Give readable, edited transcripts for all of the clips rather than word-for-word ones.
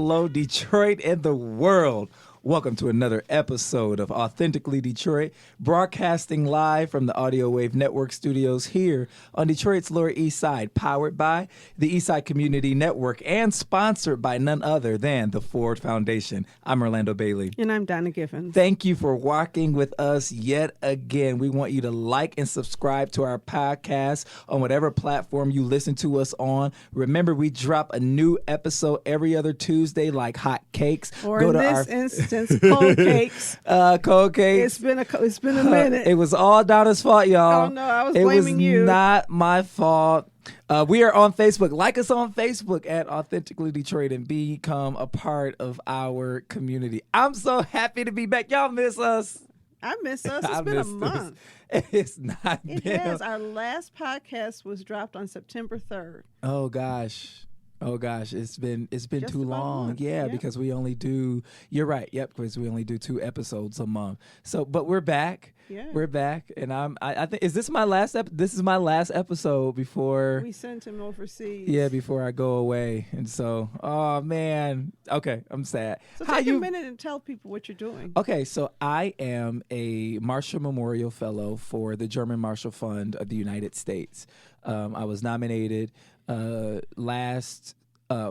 hello, Detroit and the world. Welcome to another episode of Authentically Detroit, broadcasting live from the Audio Wave Network studios here on Detroit's Lower East Side, powered by the Eastside Community Network and sponsored by none other than the Ford Foundation. I'm Orlando Bailey. And I'm Donna Giffens. Thank you for walking with us yet again. We want you to like and subscribe to our podcast on whatever platform you listen to us on. Remember, we drop a new episode every other Tuesday like hot cakes. Or in this instance, cold cakes. Cold cakes. It's been a minute. It was all Donna's fault, y'all. Oh, no, I was blaming you. It was not my fault. We are on Facebook. Like us on Facebook at Authentically Detroit and become a part of our community. I'm so happy to be back. Y'all miss us. I miss us. It's been a month. It's not It been. has. Our last podcast was dropped on September 3rd. Oh, gosh. It's been Just too about a long. month. Yeah, Yeah. because we only do. You're right. Yep, because we only do 2 episodes a month. So, but we're back. Yeah. We're back, and I think, is this my last This is my last episode before We sent him overseas. Yeah, before I go away. And so, oh man. Okay, I'm sad. So take a minute and tell people what you're doing. Okay, so I am a Marshall Memorial Fellow for the German Marshall Fund of the United States. I was nominated last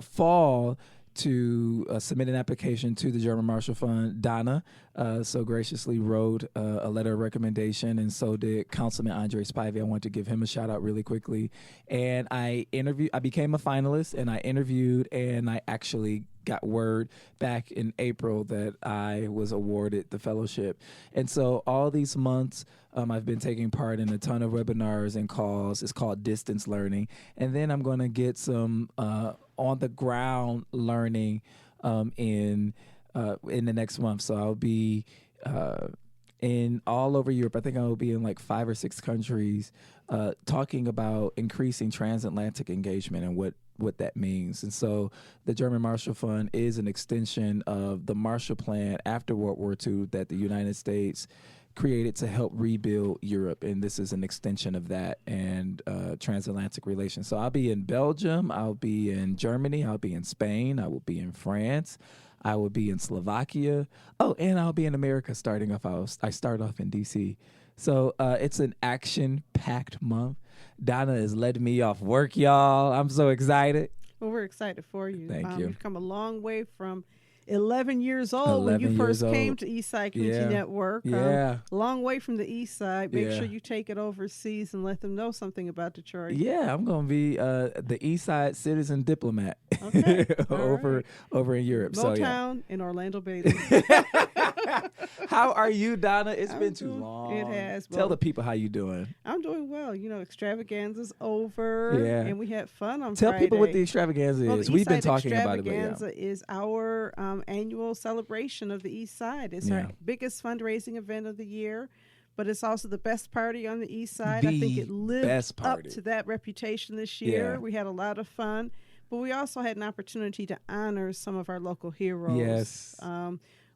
fall to submit an application to the German Marshall Fund. Donna so graciously wrote a letter of recommendation, and so did Councilman Andre Spivey. I want to give him a shout out really quickly. And I became a finalist, and I interviewed, and I actually got word back in April that I was awarded the fellowship. And so all these months, I've been taking part in a ton of webinars and calls. It's called distance learning. And then I'm going to get some on-the-ground learning in the next month. So I'll be in all over Europe. I think I will be in like 5 or 6 countries talking about increasing transatlantic engagement and what that means. And so the German Marshall Fund is an extension of the Marshall Plan after World War II that the United States created to help rebuild Europe, and this is an extension of that and transatlantic relations. So I'll be in Belgium, I'll be in Germany, I'll be in Spain, I will be in France, I will be in Slovakia. Oh, and I'll be in America starting off. I start off in D.C. So it's an action-packed month. Donna is letting me off work, y'all. I'm so excited. Well, we're excited for you. Thank you. You've come a long way from 11 years old when you first came to Eastside Community Network. Yeah. Long way from the East Side. Make Yeah. sure you take it overseas and let them know something about Detroit. Yeah, I'm going to be the Eastside citizen diplomat Okay. All right. over in Europe. Motown and Orlando Bailey. How are you, Donna? It's been too doing- long. it has. Tell Well, the people how you doing. I'm doing well. You know, extravaganza's over. Yeah. And we had fun on Tell Friday. people what the extravaganza Well, is. the We've been Eastside talking about it. Extravaganza is our annual celebration of the East Side. It's Yeah. our biggest fundraising event of the year, but it's also the best party on the East Side. I think it lived best up party. to that reputation this year. Yeah. We had a lot of fun, but we also had an opportunity to honor some of our local heroes. Yes.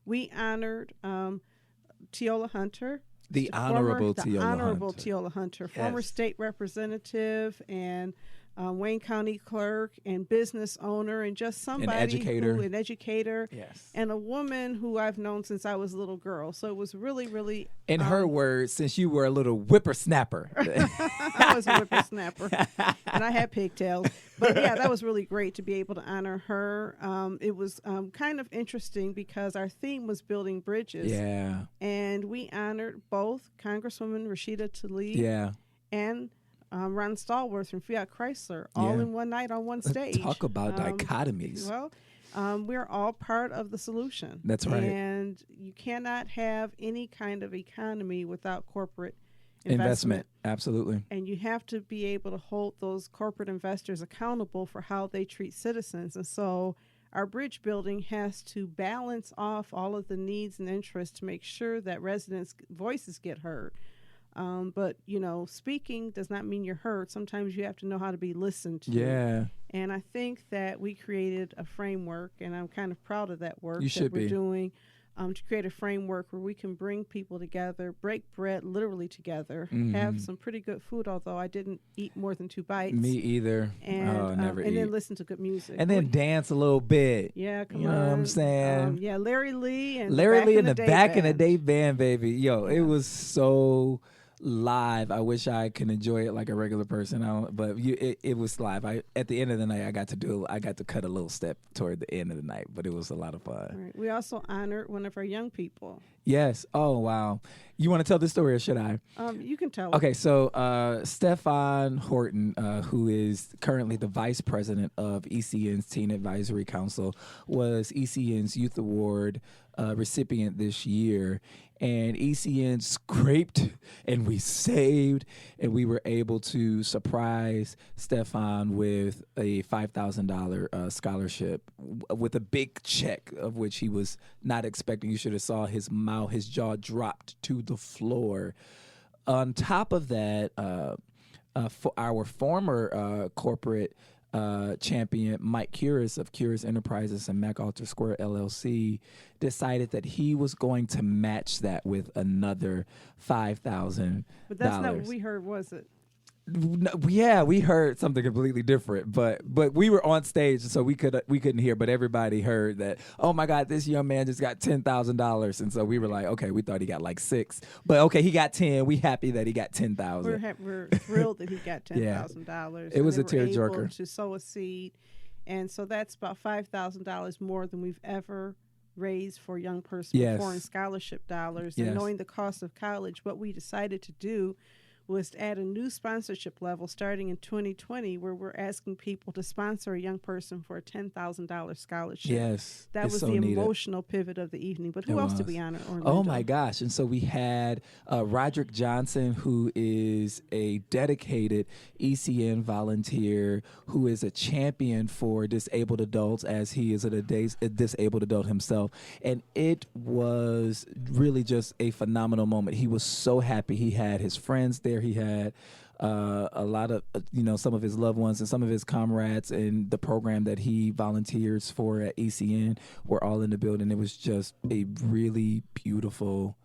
We honored Teola Hunter. The Honorable The Teola Honorable Hunter. Teola Hunter, former Yes. state representative and Wayne County clerk and business owner and just somebody an educator Yes. and a woman who I've known since I was a little girl. So it was really, really In her words, since you were a little whippersnapper. I was a whippersnapper and I had pigtails. But yeah, that was really great to be able to honor her. It was kind of interesting because our theme was building bridges. Yeah. And we honored both Congresswoman Rashida Tlaib Yeah. and Ron Stallworth from Fiat Chrysler, all Yeah. in one night on one stage. Talk about dichotomies. Well, we're all part of the solution. That's right. And you cannot have any kind of economy without corporate Investment. Absolutely. And you have to be able to hold those corporate investors accountable for how they treat citizens. And so our bridge building has to balance off all of the needs and interests to make sure that residents' voices get heard. But, you know, speaking does not mean you're heard. Sometimes you have to know how to be listened to. Yeah. And I think that we created a framework, and I'm kind of proud of that work You that should we're be. doing to create a framework where we can bring people together, break bread literally together, have some pretty good food, although I didn't eat more than 2 bites. Me either. And, never and eat. then listen to good music. And then dance a little bit. Yeah, come on. You know what I'm saying? Yeah, Larry Lee and the Back in the Day band. band, baby. Yo, it was so live. I wish I could enjoy it like a regular person. But it was live. At the end of the night, I got to cut a little step toward the end of the night, but it was a lot of fun. Right. We also honored one of our young people. Yes. Oh, wow. You want to tell this story or should I? You can tell. Okay, so Stefan Horton, who is currently the vice president of ECN's Teen Advisory Council, was ECN's Youth Award recipient this year. And ECN scraped and we saved and we were able to surprise Stefan with a $5,000 scholarship with a big check of which he was not expecting. You should have saw his mouth, his jaw dropped to the floor. On top of that, for our former corporate champion, Mike Heeres of Heeres Enterprises and MacAlter Square LLC, decided that he was going to match that with another $5,000. But that's not what we heard, was it? Yeah, we heard something completely different, but we were on stage, so we couldn't hear. But everybody heard that. Oh my God, this young man just got $10,000, and so we were like, okay, we thought he got like 6, but okay, he got 10. We happy that he got 10,000. We're thrilled that he got $10,000. It was a tearjerker. To sow a seed, and so that's about $5,000 more than we've ever raised for a young person with foreign scholarship dollars. And knowing the cost of college, what we decided to do was to add a new sponsorship level starting in 2020 where we're asking people to sponsor a young person for a $10,000 scholarship. Yes. That was the emotional pivot of the evening. But who else did we honor, Orlando? Oh, my gosh. And so we had Roderick Johnson, who is a dedicated ECN volunteer, who is a champion for disabled adults, as he is a disabled adult himself. And it was really just a phenomenal moment. He was so happy. He had his friends there. He had a lot of, some of his loved ones and some of his comrades in the program that he volunteers for at ECN were all in the building. It was just a really beautiful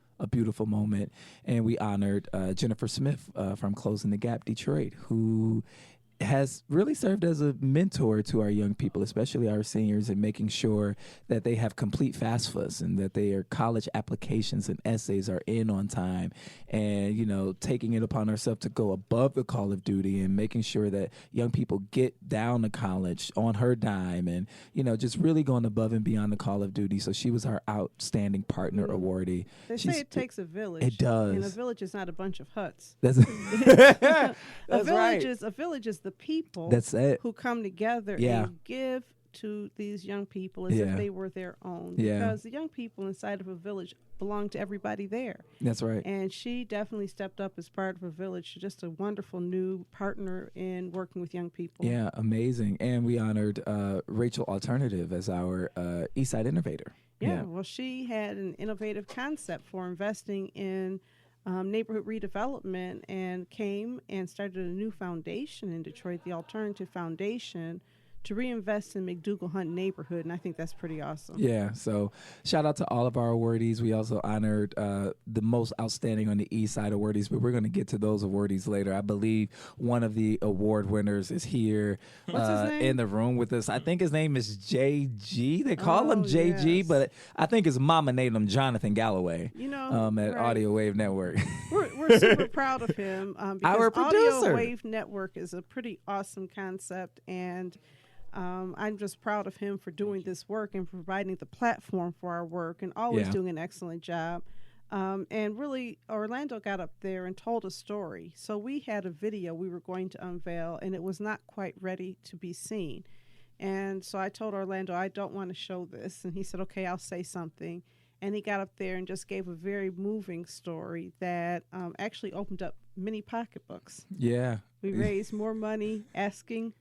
moment. And we honored Jennifer Smith from Closing the Gap Detroit, who has really served as a mentor to our young people, especially our seniors, in making sure that they have complete FAFSAs and that their college applications and essays are in on time, and taking it upon ourselves to go above the call of duty and making sure that young people get down to college on her dime, and just really going above and beyond the call of duty. So she was our outstanding partner awardee. They say it takes a village. It does. And a village is not a bunch of huts. That's right. A village is the people who come together and give to these young people as if they were their own. Because the young people inside of a village belong to everybody there. That's right. And she definitely stepped up as part of a village. Just a wonderful new partner in working with young people. Yeah, amazing. And we honored Rachel Alternative as our Eastside Innovator. Well, she had an innovative concept for investing in neighborhood redevelopment and came and started a new foundation in Detroit, the Alternative Foundation, to reinvest in McDougal Hunt neighborhood, and I think that's pretty awesome. Yeah, so shout out to all of our awardees. We also honored the most outstanding on the East Side awardees, but we're going to get to those awardees later. I believe one of the award winners is here in the room with us. I think his name is JG. They call him JG, but I think his mama named him Jonathan Galloway at Audio Wave Network. We're super proud of him because our producer. Audio Wave Network is a pretty awesome concept, and I'm just proud of him for doing this work and providing the platform for our work and always doing an excellent job. And really, Orlando got up there and told a story. So we had a video we were going to unveil, and it was not quite ready to be seen. And so I told Orlando, I don't want to show this. And he said, okay, I'll say something. And he got up there and just gave a very moving story that actually opened up many pocketbooks. Yeah. We raised more money asking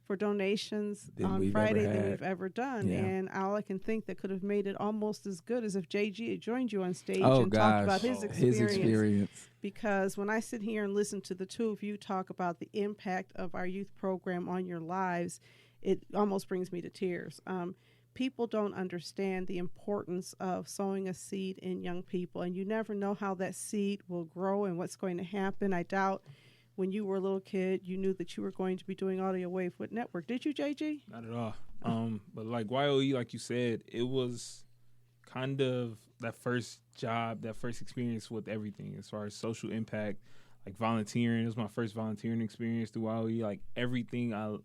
for donations on Friday than we've ever done. Yeah. And all I can think that could have made it almost as good as if JG had joined you on stage and talked about his experience. Because when I sit here and listen to the two of you talk about the impact of our youth program on your lives, it almost brings me to tears. people don't understand the importance of sowing a seed in young people, and you never know how that seed will grow and what's going to happen. I doubt when you were a little kid, you knew that you were going to be doing Audio Wave with Network. Did you, JG? Not at all. But like YOE, like you said, it was kind of that first job, that first experience with everything as far as social impact, like volunteering. It was my first volunteering experience through YOE. Like everything, I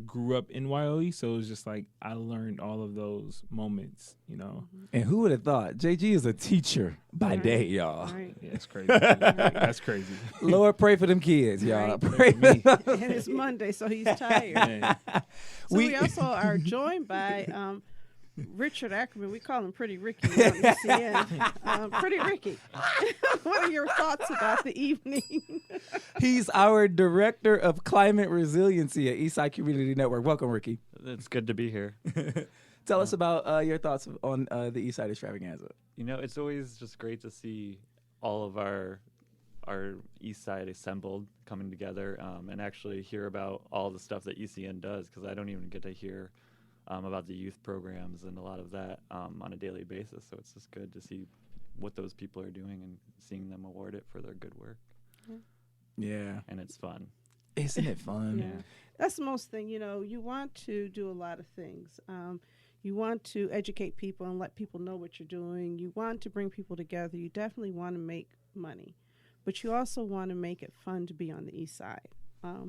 grew up in YOE, so it was just like I learned all of those moments, you know. And who would have thought? JG is a teacher by day, y'all. Right. Yeah, it's crazy. That's crazy. Lord, pray for them kids, y'all. Right. Pray for me. And it's Monday, so he's tired. Man. So we also are joined by Richard Ackerman. We call him Pretty Ricky on ECN. Pretty Ricky, what are your thoughts about the evening? He's our Director of Climate Resiliency at Eastside Community Network. Welcome, Ricky. It's good to be here. Tell us about your thoughts on the Eastside Extravaganza. You know, it's always just great to see all of our East Side assembled, coming together, and actually hear about all the stuff that ECN does, because I don't even get to hear about the youth programs and a lot of that on a daily basis. So it's just good to see what those people are doing and seeing them awarded for their good work. Yeah. And it's fun. Isn't it fun? Yeah. That's the most thing. You know, you want to do a lot of things. You want to educate people and let people know what you're doing. You want to bring people together. You definitely want to make money. But you also want to make it fun to be on the East Side.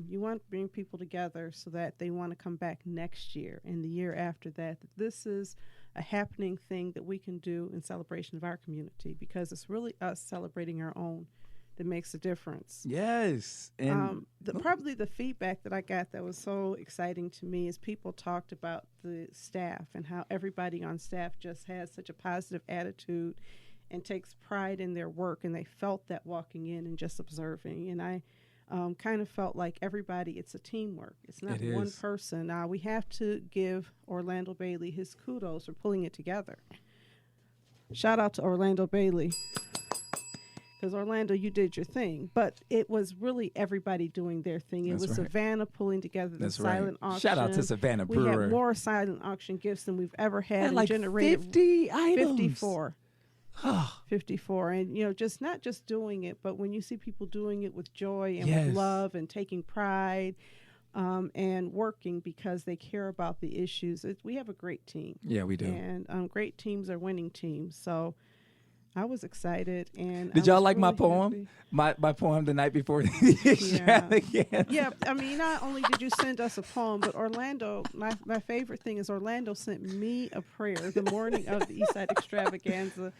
You want to bring people together so that they want to come back next year and the year after that. This is a happening thing that we can do in celebration of our community, because it's really us celebrating our own that makes a difference. Yes. And probably the feedback that I got that was so exciting to me is people talked about the staff and how everybody on staff just has such a positive attitude and takes pride in their work, and they felt that walking in and just observing. And I kind of felt like everybody, it's a teamwork. It's not one person. Now, we have to give Orlando Bailey his kudos for pulling it together. Shout out to Orlando Bailey. Because, Orlando, you did your thing. But it was really everybody doing their thing. It was right. Savannah pulling together the silent auction. Shout out to Savannah Brewer. We had more silent auction gifts than we've ever had. And like generated 50 items. 54. 54. And, you know, just not just doing it, but when you see people doing it with joy and with love and taking pride and working because they care about the issues. We have a great team. Yeah, we do. And great teams are winning teams. So I was excited. And did y'all like really my poem? My poem the night before the extravaganza. Yeah, I mean, not only did you send us a poem, but Orlando, my favorite thing is Orlando sent me a prayer the morning of the Eastside Extravaganza.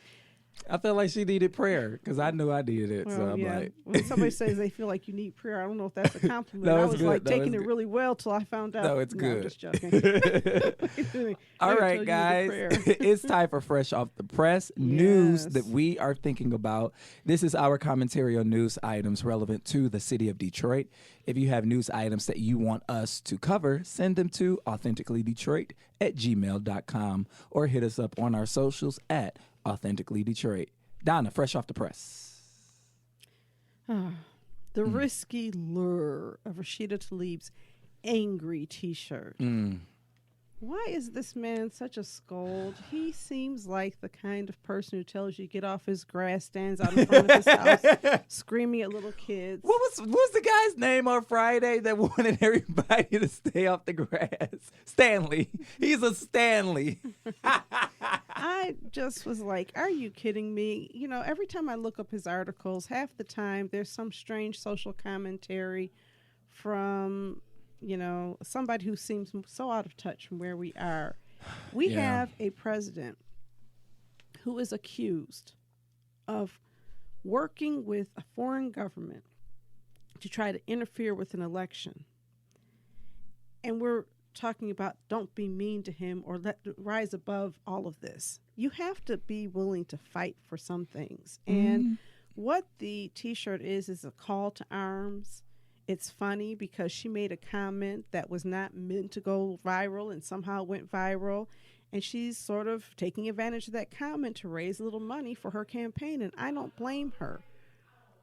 I felt like she needed prayer because I knew I needed it. Well, so I'm like, when somebody says they feel like you need prayer, I don't know if that's a compliment. I was like taking it really well till I found out. No, it's good. I'm just joking. All right, guys. It's time for Fresh Off the Press news that we are thinking about. This is our commentary on news items relevant to the city of Detroit. If you have news items that you want us to cover, send them to authenticallydetroit@gmail.com or hit us up on our socials at Authentically Detroit. Donna, Fresh Off the Press. The risky lure of Rashida Tlaib's angry T-shirt. Why is this man such a scold? He seems like the kind of person who tells you to get off his grass, stands out in front of his house, screaming at little kids. What was the guy's name on Friday that wanted everybody to stay off the grass? Stanley. He's a Stanley. I just was like, are you kidding me? You know, every time I look up his articles, half the time there's some strange social commentary from, you know, somebody who seems so out of touch from where we are. We have a president who is accused of working with a foreign government to try to interfere with an election. And we're talking about don't be mean to him or rise above all of this. You have to be willing to fight for some things. And what the T-shirt is a call to arms. It's funny because she made a comment that was not meant to go viral and somehow went viral. And she's sort of taking advantage of that comment to raise a little money for her campaign. And I don't blame her.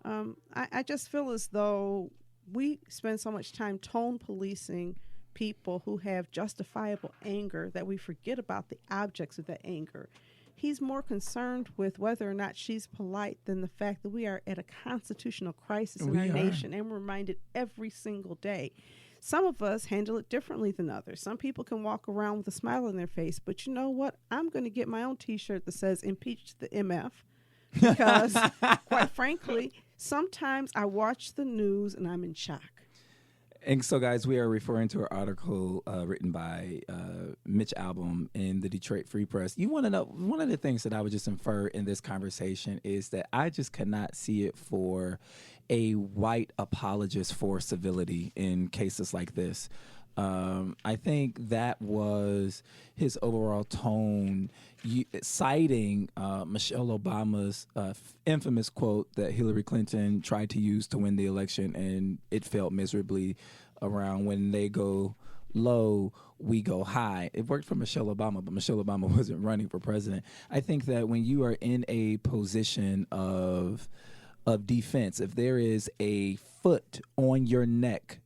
I just feel as though we spend so much time tone policing people who have justifiable anger that we forget about the objects of that anger. He's more concerned with whether or not she's polite than the fact that we are at a constitutional crisis in our nation, and we're reminded every single day. Some of us handle it differently than others. Some people can walk around with a smile on their face, but you know what? I'm going to get my own T-shirt that says "Impeach the MF," because, quite frankly, sometimes I watch the news and I'm in shock. And so, guys, we are referring to an article written by Mitch Albom in the Detroit Free Press. You want to know, one of the things that I would just infer in this conversation is that I just cannot see it for a white apologist for civility in cases like this. I think that was his overall tone, citing Michelle Obama's infamous quote that Hillary Clinton tried to use to win the election, and it failed miserably around "when they go low, we go high." It worked for Michelle Obama, but Michelle Obama wasn't running for president. I think that when you are in a position of defense, if there is a foot on your neck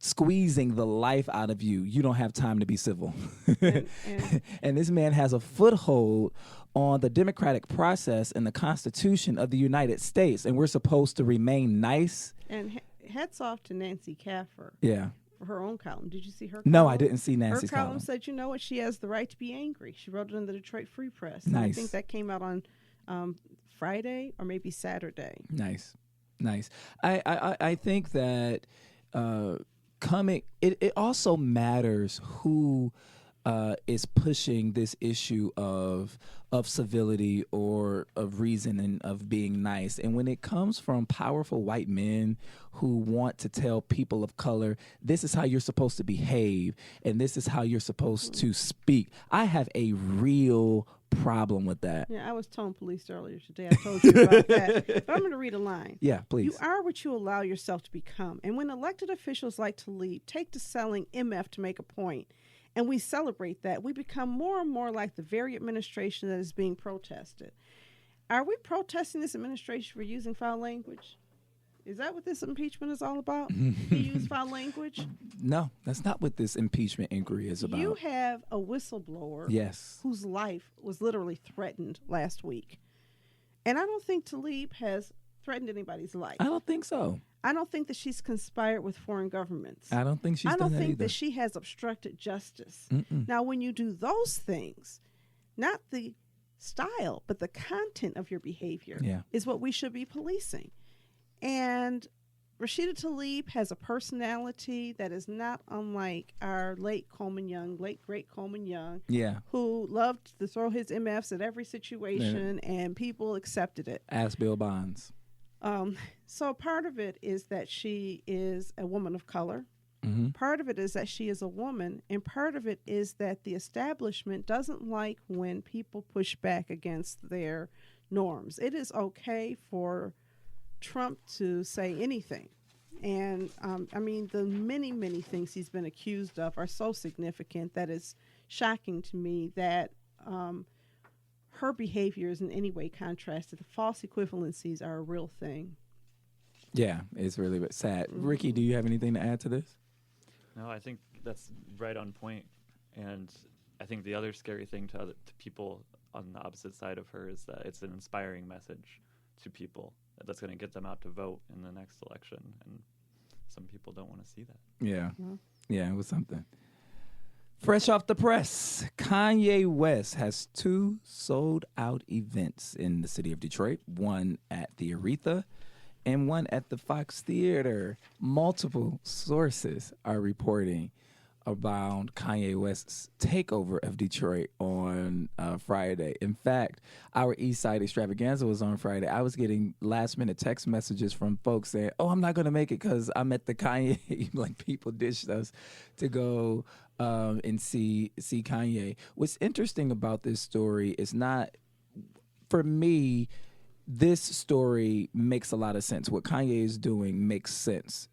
squeezing the life out of you, you don't have time to be civil. And this man has a foothold on the democratic process and the Constitution of the United States, and we're supposed to remain nice. And hats off to Nancy Caffer. Yeah. For her own column. Did you see her column? No, I didn't see Nancy's Her column said, you know what, she has the right to be angry. She wrote it in the Detroit Free Press. Nice. And I think that came out on Friday or maybe Saturday. Nice. I think that it also matters who is pushing this issue of civility or of reason and of being nice. And when it comes from powerful white men who want to tell people of color, this is how you're supposed to behave and this is how you're supposed to speak, I have a real problem with that. Yeah, I was tone policed earlier today. I told you about that. But I'm going to read a line. Yeah, please. You are what you allow yourself to become. And when elected officials like to lead, take to selling MF to make a point, and we celebrate that, we become more and more like the very administration that is being protested. Are we protesting this administration for using foul language? Is that what this impeachment is all about? To use foul language? No, that's not what this impeachment inquiry is about. You have a whistleblower whose life was literally threatened last week. And I don't think Tlaib has threatened anybody's life. I don't think so. I don't think that she's conspired with foreign governments. I don't think she's done that either. I don't think that she has obstructed justice. Now, when you do those things, not the style, but the content of your behavior is what we should be policing. And Rashida Tlaib has a personality that is not unlike our late great Coleman Young, who loved to throw his MFs at every situation, and people accepted it. Ask Bill Bonds. So part of it is that she is a woman of color. Part of it is that she is a woman, and part of it is that the establishment doesn't like when people push back against their norms. It is okay for Trump to say anything. And I mean, the many, many things he's been accused of are so significant that it's shocking to me that her behavior is in any way contrasted. The false equivalencies are a real thing. Yeah, it's really sad. Ricky, do you have anything to add to this? No, I think that's right on point. And I think the other scary thing to people on the opposite side of her is that it's an inspiring message to people that's going to get them out to vote in the next election. And some people don't want to see that. Yeah. Yeah, it was something. Fresh off the press, Kanye West has 2 sold-out events in the city of Detroit, one at the Aretha and one at the Fox Theater. Multiple sources are reporting about Kanye West's takeover of Detroit on Friday. In fact, our Eastside extravaganza was on Friday. I was getting last-minute text messages from folks saying, "Oh, I'm not going to make it because I'm at the Kanye." Like, people ditched us to go and see Kanye. What's interesting about this story is not, for me, this story makes a lot of sense. What Kanye is doing makes sense.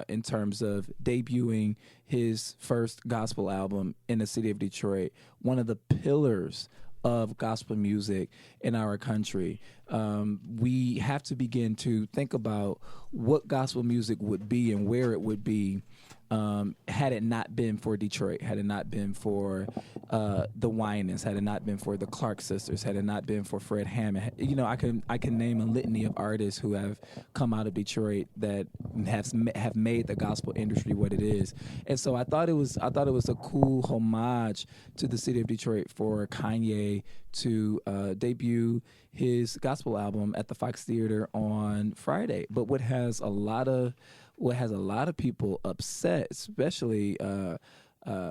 In terms of debuting his first gospel album in the city of Detroit, one of the pillars of gospel music in our country. we have to begin to think about what gospel music would be and where it would be had it not been for Detroit, had it not been for the Winans, had it not been for the Clark sisters, had it not been for Fred Hammond. You know, I can name a litany of artists who have come out of Detroit that have made the gospel industry what it is. And so I thought it was a cool homage to the city of Detroit for Kanye to debut his gospel album at the Fox Theater on Friday. But what has a lot of people upset, especially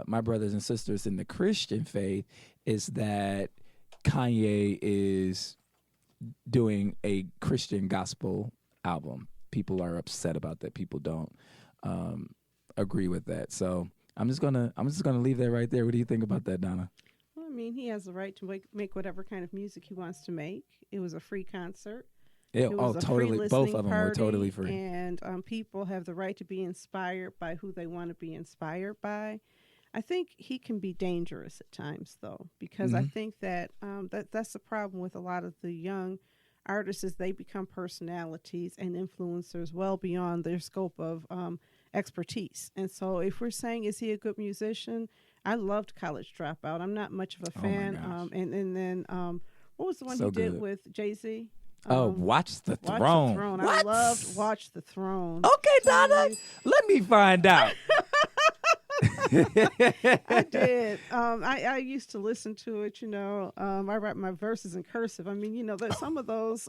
my brothers and sisters in the Christian faith, is that Kanye is doing a Christian gospel album. People are upset about that. People don't agree with that. So I'm just gonna leave that right there. What do you think about that, Donna? Well, I mean, he has the right to make whatever kind of music he wants to make. It was a free concert. Yeah, totally. Both of them were totally free. And people have the right to be inspired by who they want to be inspired by. I think he can be dangerous at times, though, because I think that, that's the problem with a lot of the young artists is they become personalities and influencers well beyond their scope of expertise. And so if we're saying, is he a good musician? I loved College Dropout. I'm not much of a fan. And then what was the one he did with Jay-Z? Watch the Throne. What? I loved Watch the Throne. Okay, Donna, let me find out. I did. I used to listen to it, you know. I write my verses in cursive. I mean, you know, some of those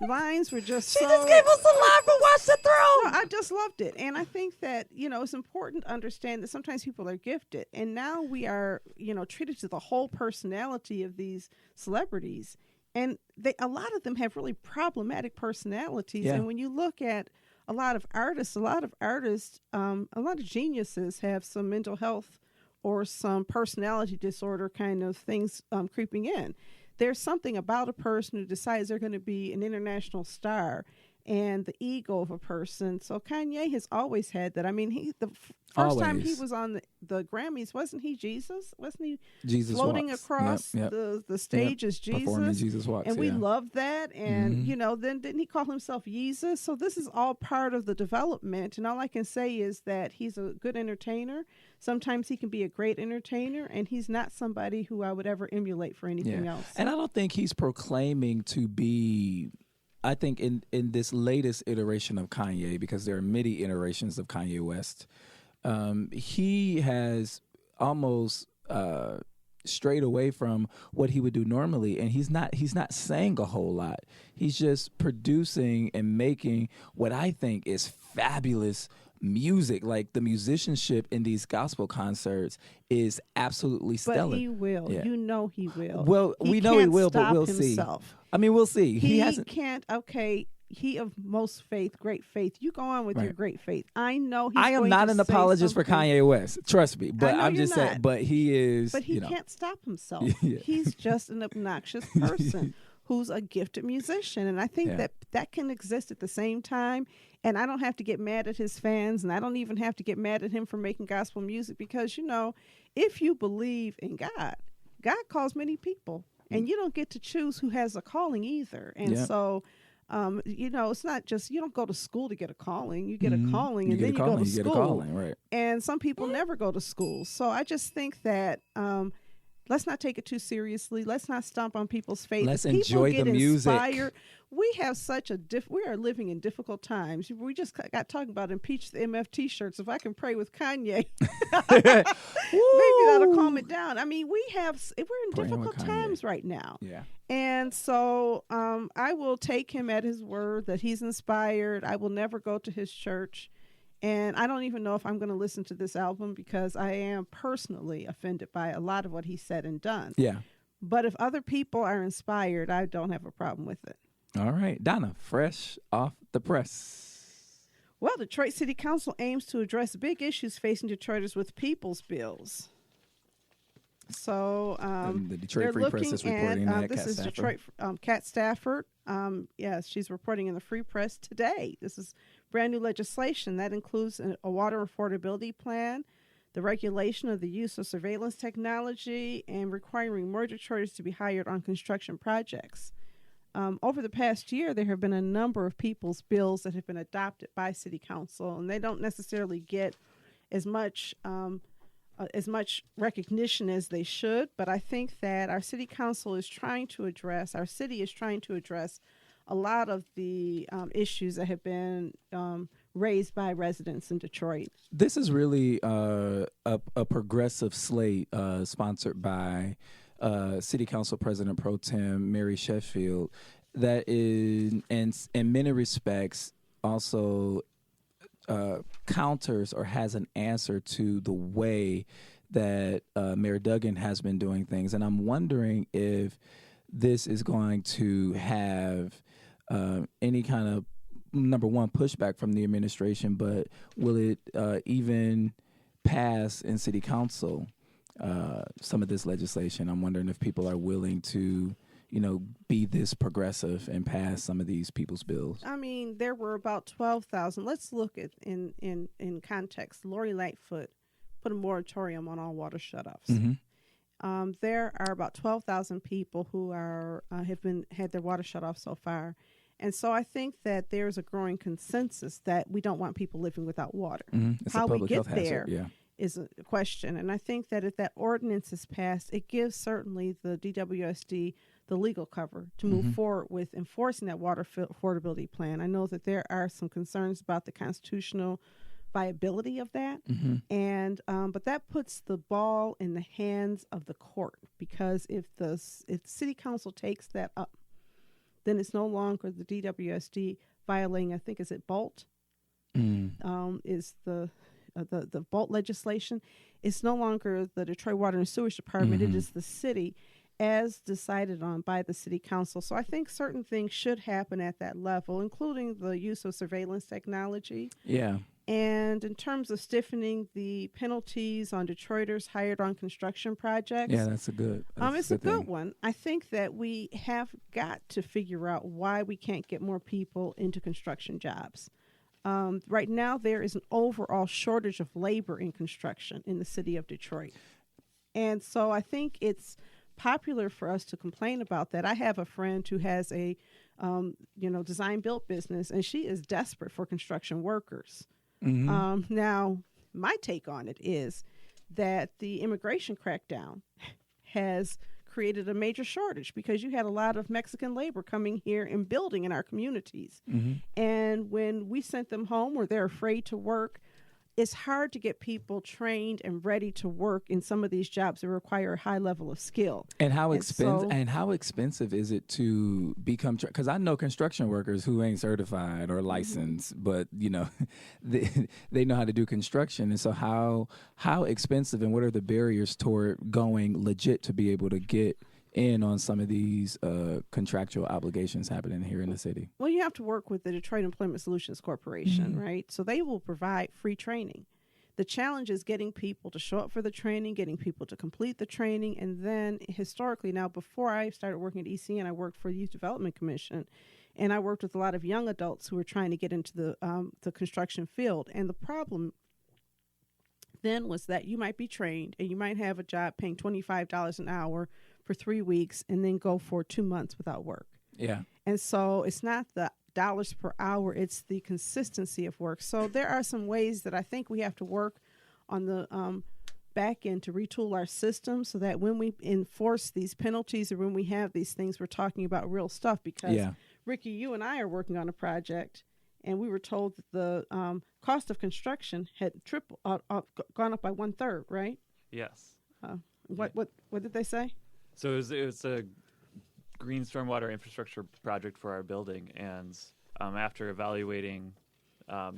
lines were just She just gave us a line for Watch the Throne. No, I just loved it. And I think that, you know, it's important to understand that sometimes people are gifted. And now we are, you know, treated to the whole personality of these celebrities. And a lot of them have really problematic personalities. Yeah. And when you look at a lot of artists, a lot of geniuses have some mental health or some personality disorder kind of things creeping in. There's something about a person who decides they're going to be an international star and the ego of a person. So Kanye has always had that. I mean, the first time he was on the Grammys, wasn't he Jesus? Wasn't he Jesus floating walks. across Yep. the stage as Jesus? Performing Jesus walks. And we loved that. And, you know, then didn't he call himself Jesus? So this is all part of the development. And all I can say is that he's a good entertainer. Sometimes he can be a great entertainer, and he's not somebody who I would ever emulate for anything else. And I don't think he's proclaiming to be... I think in this latest iteration of Kanye, because there are many iterations of Kanye West, he has almost strayed away from what he would do normally, and he's not saying a whole lot. He's just producing and making what I think is fabulous music. Like the musicianship in these gospel concerts is absolutely stellar. But he will. Yeah. You know he will. Well, we know he will, but we'll see. I mean, we'll see. He hasn't. Can't. Okay. He of most faith, great faith. You go on with your great faith. I know he's I am going not to an say apologist for something. Kanye West. Trust me. But I'm just not. saying, but he is. But he you know. can't stop himself. Yeah. He's just an obnoxious person who's a gifted musician. And I think that can exist at the same time. And I don't have to get mad at his fans, and I don't even have to get mad at him for making gospel music because, you know, if you believe in God, God calls many people, and you don't get to choose who has a calling either. And so, you know, it's not just, you don't go to school to get a calling. You get a calling, and then you go to school. Get a calling, right. And some people never go to school. So I just think that let's not take it too seriously. Let's not stomp on people's faith. Let's People enjoy get the music. Inspired. We have such a we are living in difficult times. We just got talking about impeach the MF T-shirts. If I can pray with Kanye, maybe that'll calm it down. I mean, we're in difficult times right now. Yeah. And so I will take him at his word that he's inspired. I will never go to his church. And I don't even know if I'm going to listen to this album because I am personally offended by a lot of what he said and done. Yeah. But if other people are inspired, I don't have a problem with it. All right. Donna, fresh off the press. Well, Detroit City Council aims to address big issues facing Detroiters with people's bills. So the Detroit Free Press is reporting that. This is Detroit Kat Stafford. Yes, she's reporting in the Free Press today. This is brand new legislation that includes a water affordability plan, the regulation of the use of surveillance technology, and requiring more Detroiters to be hired on construction projects. over the past year, there have been a number of people's bills that have been adopted by City Council, and they don't necessarily get as much recognition as they should. But I think that our City Council is trying to address, our city is trying to address a lot of the issues that have been raised by residents in Detroit. This is really a progressive slate sponsored by City Council President Pro Tem Mary Sheffield that is, in many respects, also counters or has an answer to the way that Mayor Duggan has been doing things. And I'm wondering if this is going to have any kind of, number one, pushback from the administration, but will it even pass in City Council some of this legislation? I'm wondering if people are willing to, be this progressive and pass some of these people's bills. I mean, there were about 12,000. Let's look at in context. Lori Lightfoot put a moratorium on all water shutoffs. Mm-hmm. There are about 12,000 people who had their water shut off so far. And so I think that there's a growing consensus that we don't want people living without water. Mm-hmm. How we get there is a question. And I think that if that ordinance is passed, it gives certainly the DWSD the legal cover to move forward with enforcing that water affordability plan. I know that there are some concerns about the constitutional viability of that. And but that puts the ball in the hands of the court, because if City Council takes that up, then it's no longer the DWSD violating, I think, is it BOLT? Is the BOLT legislation. It's no longer the Detroit Water and Sewage Department. It is the city, as decided on by the City Council. So I think certain things should happen at that level, including the use of surveillance technology. Yeah. And in terms of stiffening the penalties on Detroiters hired on construction projects. Yeah, it's a good one. I think that we have got to figure out why we can't get more people into construction jobs. Right now, there is an overall shortage of labor in construction in the city of Detroit. And so I think it's popular for us to complain about that. I have a friend who has a design built business, and she is desperate for construction workers. Now, my take on it is that the immigration crackdown has created a major shortage, because you had a lot of Mexican labor coming here and building in our communities. And when we sent them home, or they're afraid to work, it's hard to get people trained and ready to work in some of these jobs that require a high level of skill. And how expensive is it to become? Because I know construction workers who ain't certified or licensed, but they know how to do construction. And so how expensive, and what are the barriers toward going legit to be able to get in on some of these contractual obligations happening here in the city? Well, you have to work with the Detroit Employment Solutions Corporation, right? So they will provide free training. The challenge is getting people to show up for the training, getting people to complete the training, and then historically, now before I started working at ECN, I worked for the Youth Development Commission, and I worked with a lot of young adults who were trying to get into the construction field. And the problem then was that you might be trained, and you might have a job paying $25 an hour for 3 weeks, and then go for 2 months without work. Yeah. And so it's not the dollars per hour, it's the consistency of work. So there are some ways that I think we have to work on the back end to retool our system, so that when we enforce these penalties, or when we have these things, we're talking about real stuff. Because Ricky, you and I are working on a project, and we were told that the cost of construction had gone up by 1/3, right? Yes. What did they say? So it was a green stormwater infrastructure project for our building, and after evaluating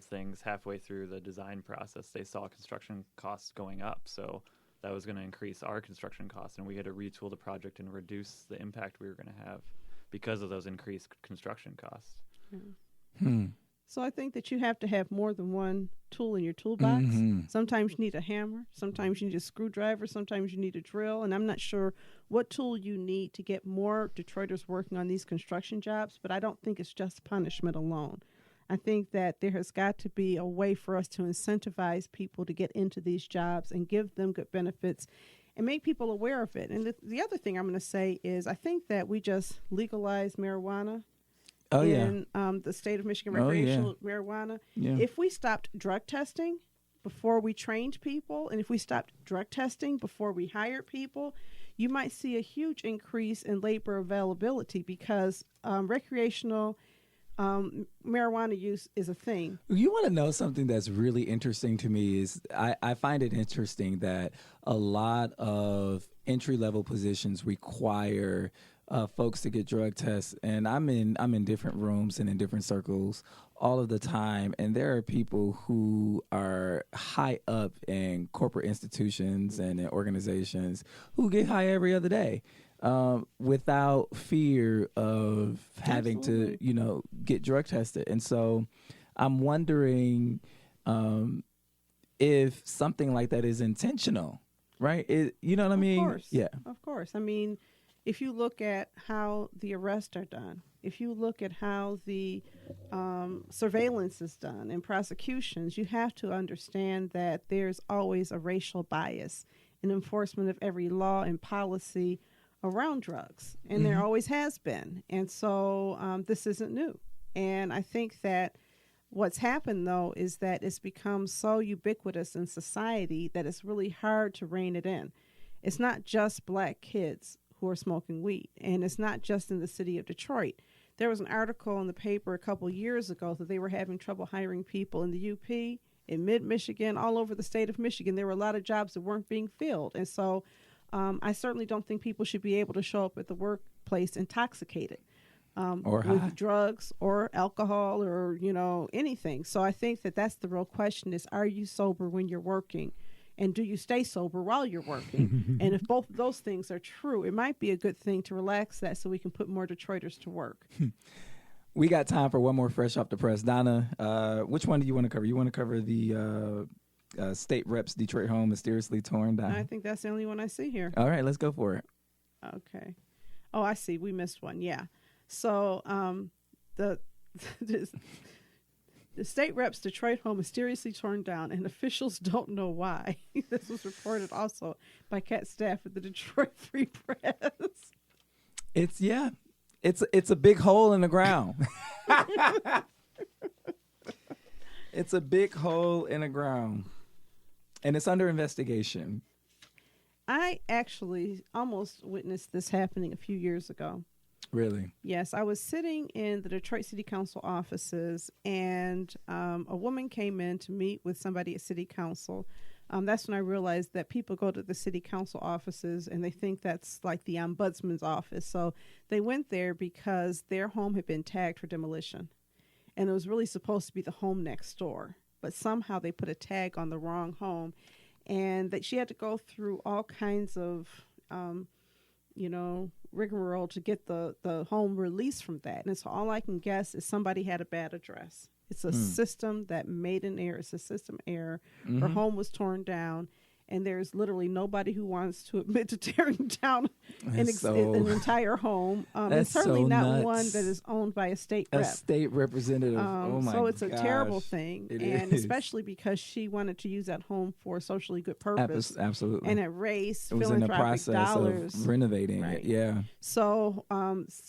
things halfway through the design process, they saw construction costs going up. So that was going to increase our construction costs, and we had to retool the project and reduce the impact we were going to have because of those increased construction costs. So I think that you have to have more than one tool in your toolbox. Sometimes you need a hammer. Sometimes you need a screwdriver. Sometimes you need a drill. And I'm not sure what tool you need to get more Detroiters working on these construction jobs, but I don't think it's just punishment alone. I think that there has got to be a way for us to incentivize people to get into these jobs and give them good benefits, and make people aware of it. And the other thing I'm going to say is I think that we just legalized marijuana in the state of Michigan, recreational marijuana. Yeah. If we stopped drug testing before we trained people, and if we stopped drug testing before we hired people, you might see a huge increase in labor availability because recreational marijuana use is a thing. You want to know something that's really interesting to me is I find it interesting that a lot of entry-level positions require folks to get drug tests, and I'm in different rooms and in different circles all of the time, and there are people who are high up in corporate institutions and in organizations who get high every other day. Without fear of having to, get drug tested. And so I'm wondering if something like that is intentional, right? You know what I mean? Of course. Yeah. Of course. I mean, if you look at how the arrests are done, if you look at how the surveillance is done and prosecutions, you have to understand that there's always a racial bias in enforcement of every law and policy around drugs, and there always has been. And so this isn't new. And I think that what's happened, though, is that it's become so ubiquitous in society that it's really hard to rein it in. It's not just black kids who are smoking weed, and it's not just in the city of Detroit. There was an article in the paper a couple years ago that they were having trouble hiring people in the UP, in mid-Michigan, all over the state of Michigan. There were a lot of jobs that weren't being filled. And so I certainly don't think people should be able to show up at the workplace intoxicated or high. with drugs or alcohol or, anything. So I think that that's the real question is, are you sober when you're working? And do you stay sober while you're working? And if both of those things are true, it might be a good thing to relax that so we can put more Detroiters to work. We got time for one more fresh off the press. Donna, which one do you want to cover? You want to cover the state rep's Detroit home mysteriously torn down? I think that's the only one I see here. All right, let's go for it. Okay. Oh, I see. We missed one. Yeah. So the state rep's Detroit home mysteriously torn down, and officials don't know why. This was reported also by CAT staff at the Detroit Free Press. It's a big hole in the ground. It's a big hole in the ground, and it's under investigation. I actually almost witnessed this happening a few years ago. Really? Yes, I was sitting in the Detroit City Council offices, and a woman came in to meet with somebody at City Council. That's when I realized that people go to the City Council offices and they think that's like the ombudsman's office. So they went there because their home had been tagged for demolition, and it was really supposed to be the home next door. But somehow they put a tag on the wrong home, and that she had to go through all kinds of rigmarole to get the home released from that. And so all I can guess is somebody had a bad address. It's a system that made an error. It's a system error. Her home was torn down, and there's literally nobody who wants to admit to tearing down an entire home. And certainly so not nuts. one that is owned by a state rep. A state representative. Oh my gosh. So it's a terrible thing, It is. Especially because she wanted to use that home for a socially good purpose. Absolutely. And it raised it was in the philanthropic process dollars. of renovating Right. it. Yeah. So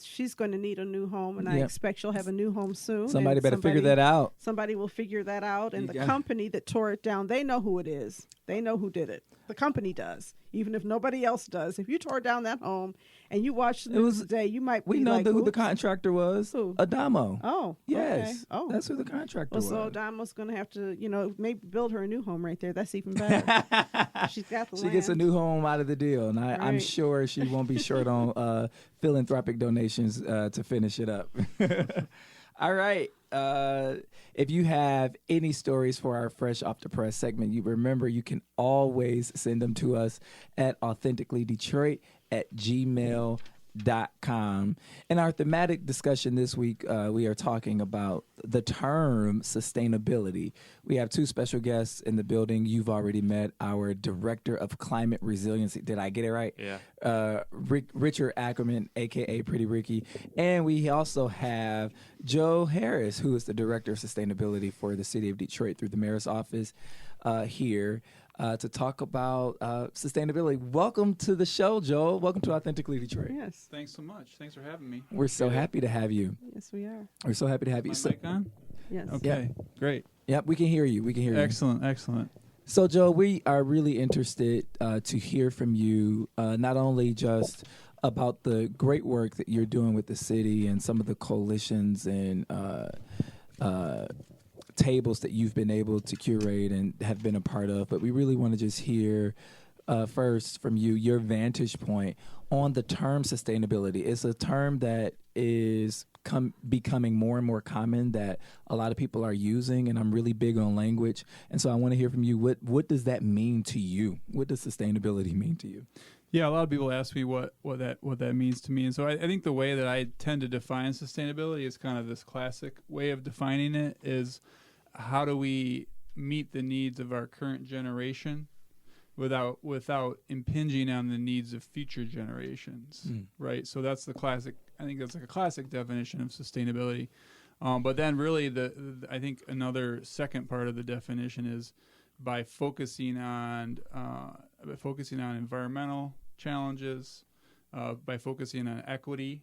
she's going to need a new home, and I expect she'll have a new home soon. Somebody better figure that out. Somebody will figure that out, and the company that tore it down, they know who it is. They know who did it. The company does, even if nobody else does. If you tore down that home and you watch the news today, you might be know like, who the contractor was. Who? Adamo. Oh, yes. Okay. Oh, that's who the contractor was. So Adamo's going to have to, maybe build her a new home right there. That's even better. She's got the She land. gets a new home out of the deal, and I'm Right. sure she won't be short on philanthropic donations to finish it up. All right. If you have any stories for our Fresh Off the Press segment, you remember you can always send them to us at authenticallydetroit@gmail.com. In our thematic discussion this week, we are talking about the term sustainability. We have two special guests in the building. You've already met our Director of Climate Resiliency. Did I get it right? Yeah. Richard Ackerman, a.k.a. Pretty Ricky. And we also have Joel Harris, who is the Director of Sustainability for the City of Detroit through the Mayor's Office here. to talk about sustainability. Welcome to the show, Joel. Welcome to Authentically Detroit. Yes. Thanks so much. Thanks for having me. We're so happy to have you. Yes, we are. We're so happy to have you. My mic on? Yes. Okay, great. Yep, we can hear you. We can hear you. Excellent. So, Joe, we are really interested to hear from you, not only just about the great work that you're doing with the city and some of the coalitions and tables that you've been able to curate and have been a part of, but we really want to just hear first from you your vantage point on the term sustainability. It's a term that is becoming more and more common that a lot of people are using, and I'm really big on language. And so I want to hear from you. What does that mean to you? What does sustainability mean to you? Yeah, a lot of people ask me what that means to me, and so I think the way that I tend to define sustainability is kind of this classic way of defining it is how do we meet the needs of our current generation without impinging on the needs of future generations, right? So that's the classic. I think that's like a classic definition of sustainability. But then really I think another second part of the definition is by focusing on environmental challenges, by focusing on equity,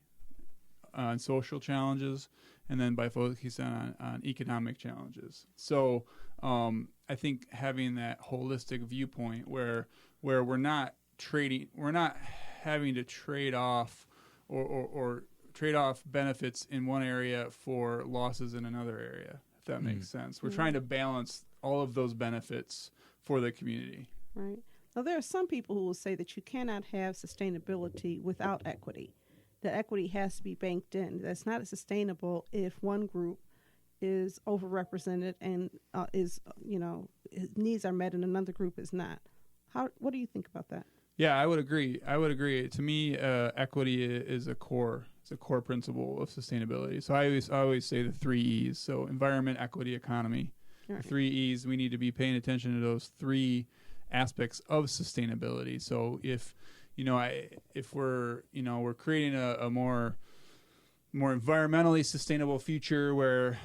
on social challenges, and then by focusing on economic challenges. So I think having that holistic viewpoint where we're not having to trade off or trade off benefits in one area for losses in another area, if that makes sense. We're trying to balance all of those benefits for the community. Right. Now, there are some people who will say that you cannot have sustainability without equity. That equity has to be banked in. That's not sustainable if one group is overrepresented and his needs are met and another group is not. What do you think about that? Yeah, I would agree. To me, equity is a core principle of sustainability. So I always say the 3 E's. So environment, equity, economy. Right. The 3 E's, we need to be paying attention to those 3 aspects of sustainability. So if we're creating a more environmentally sustainable future where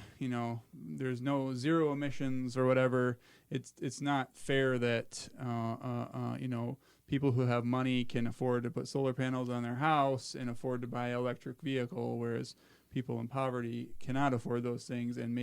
there's no zero emissions or whatever, it's not fair that people who have money can afford to put solar panels on their house and afford to buy an electric vehicle, whereas people in poverty cannot afford those things and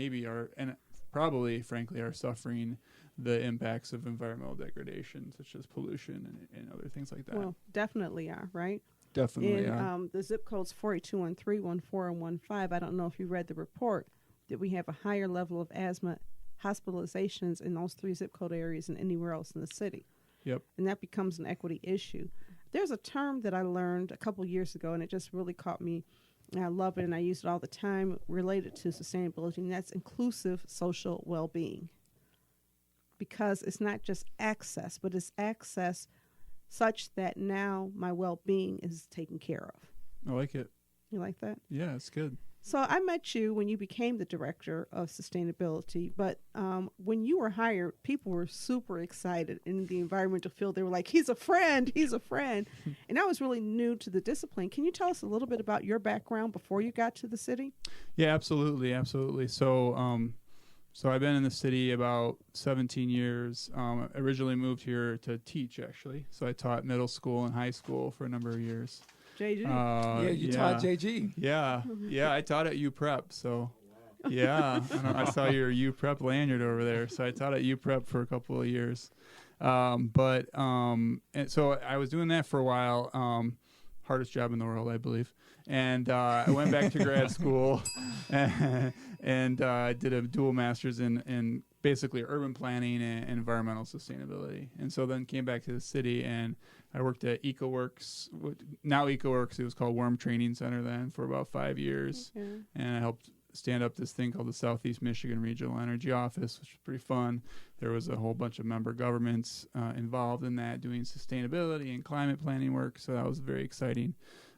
probably frankly are suffering the impacts of environmental degradation, such as pollution and other things like that. Well, definitely are, right? Definitely are. The zip codes 48213, 14, and 15. I don't know if you read the report that we have a higher level of asthma hospitalizations in those 3 zip code areas than anywhere else in the city. Yep. And that becomes an equity issue. There's a term that I learned a couple years ago, and it just really caught me. And I love it, and I use it all the time related to sustainability, and that's inclusive social well-being. Because it's not just access, but it's access such that now my well-being is taken care of. I like it. You like that? Yeah, it's good. So I met you when you became the director of sustainability, but when you were hired, people were super excited in the environmental field. They were like, he's a friend. And I was really new to the discipline. Can you tell us a little bit about your background before you got to the city? Yeah, absolutely. So I've been in the city about 17 years. Originally moved here to teach, actually. So I taught middle school and high school for a number of years. JG. You taught JG. Yeah, I taught at UPrep. So yeah, I saw your UPrep lanyard over there. So I taught at UPrep for a couple of years. And so I was doing that for a while. Hardest job in the world, I believe. And I went back to grad school and did a dual master's in basically urban planning and environmental sustainability. And so then came back to the city and I worked at EcoWorks. Now EcoWorks, it was called Worm Training Center then for about 5 years. Okay. And I helped stand up this thing called the Southeast Michigan Regional Energy Office, which was pretty fun. There was a whole bunch of member governments involved in that doing sustainability and climate planning work. So that was very exciting.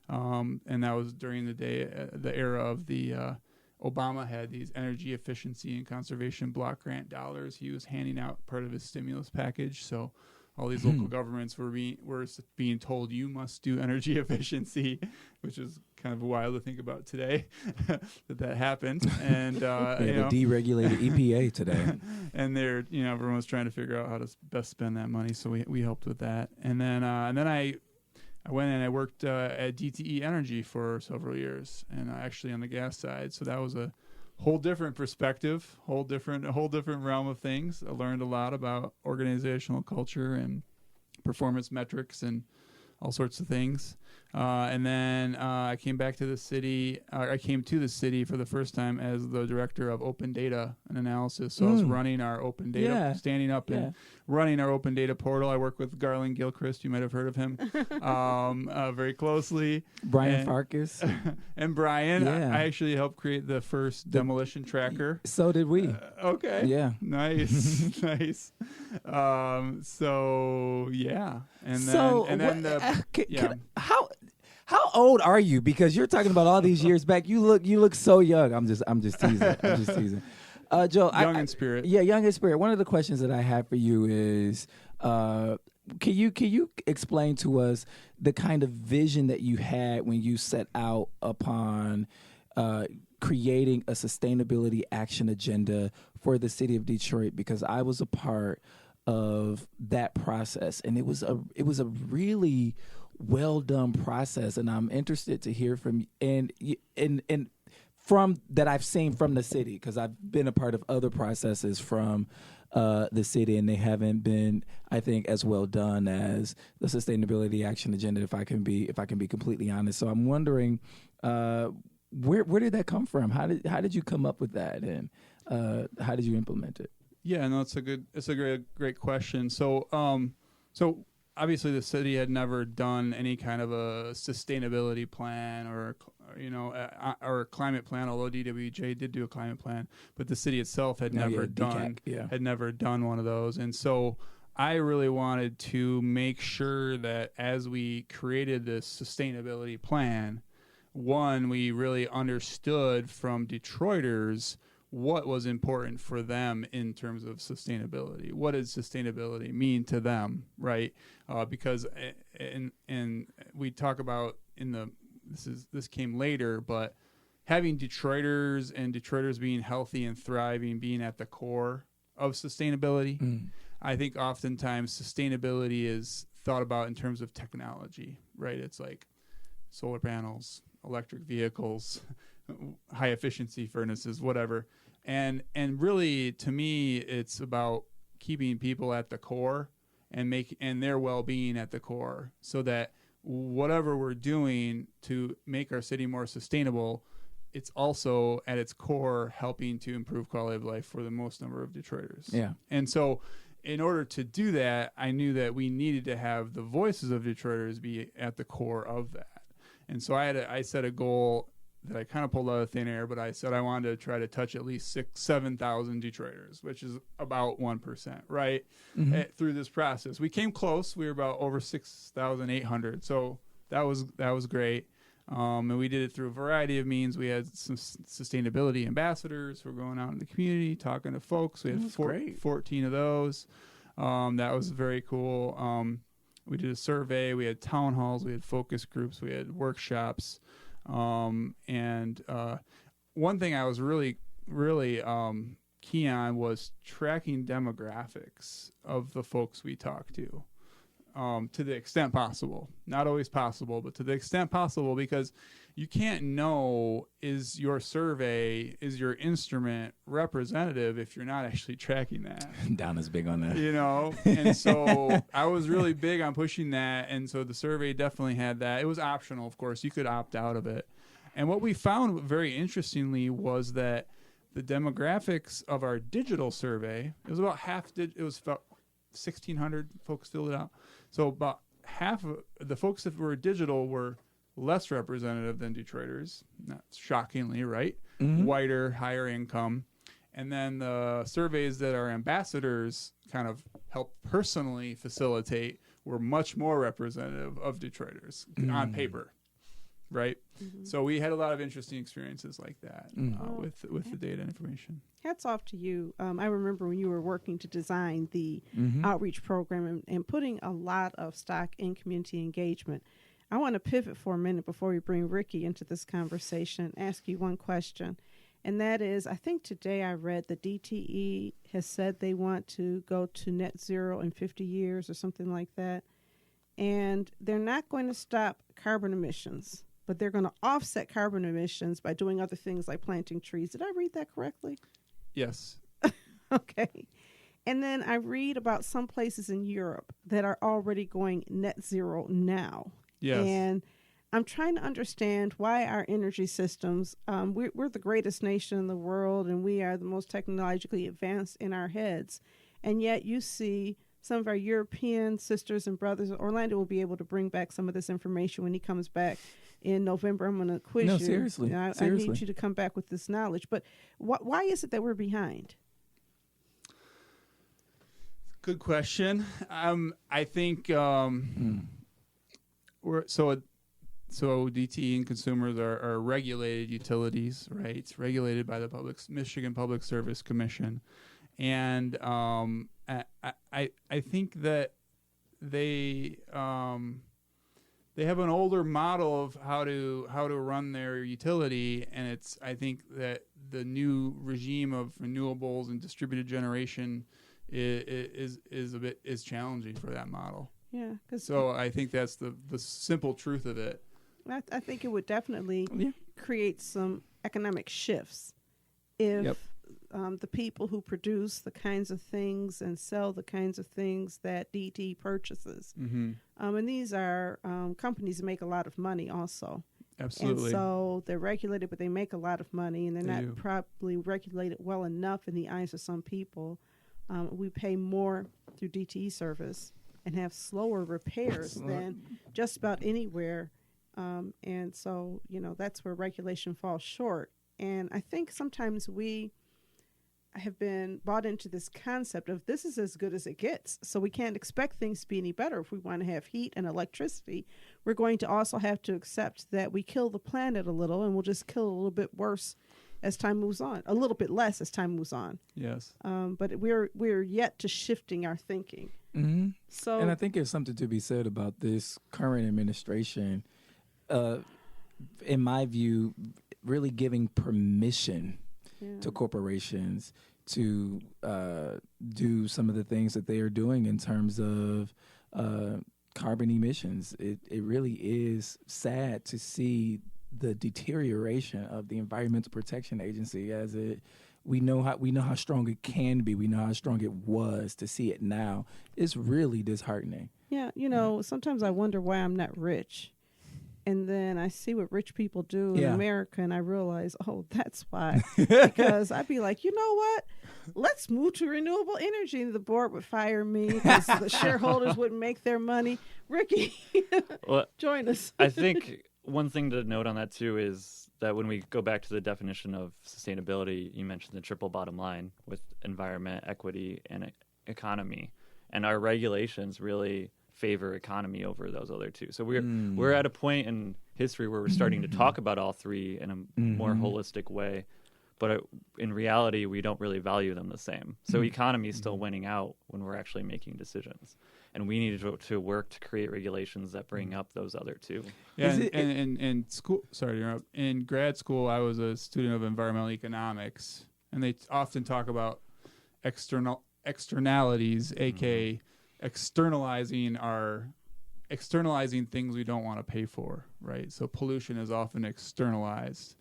And that was during the era of the Obama had these energy efficiency and conservation block grant dollars. He was handing out part of his stimulus package. So all these local governments were being told you must do energy efficiency, which is kind of wild to think about today that happened. And we have a deregulated EPA today. and they're everyone was trying to figure out how to best spend that money, so we helped with that. And then I went and I worked at DTE Energy for several years, and actually on the gas side. So that was a whole different perspective, whole different realm of things. I learned a lot about organizational culture and performance metrics and all sorts of things. And then I came back to the city. I came to the city for the first time as the director of open data and analysis. So I was running our open data, standing up and running our open data portal. I work with Garland Gilchrist. You might have heard of him very closely. Brian Farkas. And Brian. I actually helped create the first demolition tracker. So did we. Okay. Yeah. Nice. Nice. So, yeah. And then, how old are you? Because you're talking about all these years back. You look so young. I'm just teasing. Joe, young in spirit. Yeah, young in spirit. One of the questions that I have for you is, can you explain to us the kind of vision that you had when you set out upon creating a sustainability action agenda for the city of Detroit? Because I was a part of that process, and it was a really well done process, and I'm interested to hear from and from that I've seen from the city, because I've been a part of other processes from the city, and they haven't been, I think, as well done as the sustainability action agenda, if I can be completely honest. So I'm wondering, where did that come from? How did you come up with that, and how did you implement it? Yeah, no, it's a great question. So obviously the city had never done any kind of a sustainability plan or a climate plan, although DWJ did do a climate plan, but the city itself had never done one of those. And so I really wanted to make sure that as we created this sustainability plan, one, we really understood from Detroiters what was important for them in terms of sustainability. What does sustainability mean to them, right? Because and we talk about this came later, but having Detroiters being healthy and thriving, being at the core of sustainability. I think oftentimes sustainability is thought about in terms of technology, right? It's like solar panels, electric vehicles, high efficiency furnaces, whatever. And really, to me, it's about keeping people at the core and their well-being at the core, so that whatever we're doing to make our city more sustainable, it's also at its core helping to improve quality of life for the most number of Detroiters. Yeah. And so in order to do that, I knew that we needed to have the voices of Detroiters be at the core of that. And so I set a goal that I kind of pulled out of thin air, but I said I wanted to try to touch at least 7,000 Detroiters, which is about 1%, right? Through this process. We came close. We were about over 6,800. So that was great. And we did it through a variety of means. We had some sustainability ambassadors who were going out in the community, talking to folks. We had 14 of those. That was very cool. We did a survey. We had town halls. We had focus groups. We had workshops. And one thing I was really key on was tracking demographics of the folks we talked to the extent possible. Not always possible, but to the extent possible, because you can't know is your instrument representative if you're not actually tracking that. Down is big on that. And so I was really big on pushing that, and so the survey definitely had that. It was optional, of course. You could opt out of it. And what we found very interestingly was that the demographics of our digital survey, it was about 1,600 folks filled it out. So about half of the folks that were digital were less representative than Detroiters, not shockingly, right? Whiter, higher income. And then the surveys that our ambassadors kind of help personally facilitate were much more representative of Detroiters on paper. right? So we had a lot of interesting experiences like that with the data and information. Hats off to you. I remember when you were working to design the outreach program and putting a lot of stock in community engagement. I want to pivot for a minute before we bring Ricky into this conversation and ask you one question. And that is, I think today I read the DTE has said they want to go to net zero in 50 years or something like that. And they're not going to stop carbon emissions, but they're going to offset carbon emissions by doing other things like planting trees. Did I read that correctly? Yes. Okay. And then I read about some places in Europe that are already going net zero now. Yes. And I'm trying to understand why our energy systems, we're the greatest nation in the world, and we are the most technologically advanced in our heads. And yet you see some of our European sisters and brothers. Orlando will be able to bring back some of this information when he comes back in November. I'm going to quiz you. Seriously. I need you to come back with this knowledge. But why is it that we're behind? Good question. I think So DTE and consumers are regulated utilities, right? It's regulated by the Michigan Public Service Commission, and I think that they have an older model of how to run their utility, and I think that the new regime of renewables and distributed generation is challenging for that model. Yeah. So I think that's the simple truth of it. I think it would definitely create some economic shifts if the people who produce the kinds of things and sell the kinds of things that DTE purchases. And these are companies that make a lot of money also. Absolutely. And so they're regulated, but they make a lot of money, and they're not probably regulated well enough in the eyes of some people. We pay more through DTE service and have slower repairs than just about anywhere. And so, that's where regulation falls short. And I think sometimes we have been bought into this concept of this is as good as it gets. So we can't expect things to be any better. If we want to have heat and electricity, we're going to also have to accept that we kill the planet a little, and we'll just kill a little bit worse as time moves on, a little bit less as time moves on. Yes. But we're yet to shifting our thinking. Mm-hmm. So, and I think there's something to be said about this current administration, in my view, really giving permission to corporations to do some of the things that they are doing in terms of carbon emissions. It really is sad to see the deterioration of the Environmental Protection Agency we know how strong it can be. We know how strong it was. To see it now is really disheartening. Yeah, sometimes I wonder why I'm not rich. And then I see what rich people do in America, and I realize, that's why. Because I'd be like, you know what? Let's move to renewable energy. And the board would fire me because the shareholders wouldn't make their money. Ricky, join us. I think one thing to note on that, too, is that when we go back to the definition of sustainability, you mentioned the triple bottom line with environment, equity, and economy. And our regulations really favor economy over those other two. So we're at a point in history where we're starting to talk about all three in a more holistic way, but in reality we don't really value them the same. So economy is still winning out when we're actually making decisions, and we need to work to create regulations that bring up those other two. Yeah, in school, sorry to interrupt. In grad school, I was a student of environmental economics, and they often talk about externalities, aka externalizing things we don't want to pay for, right? So pollution is often externalized.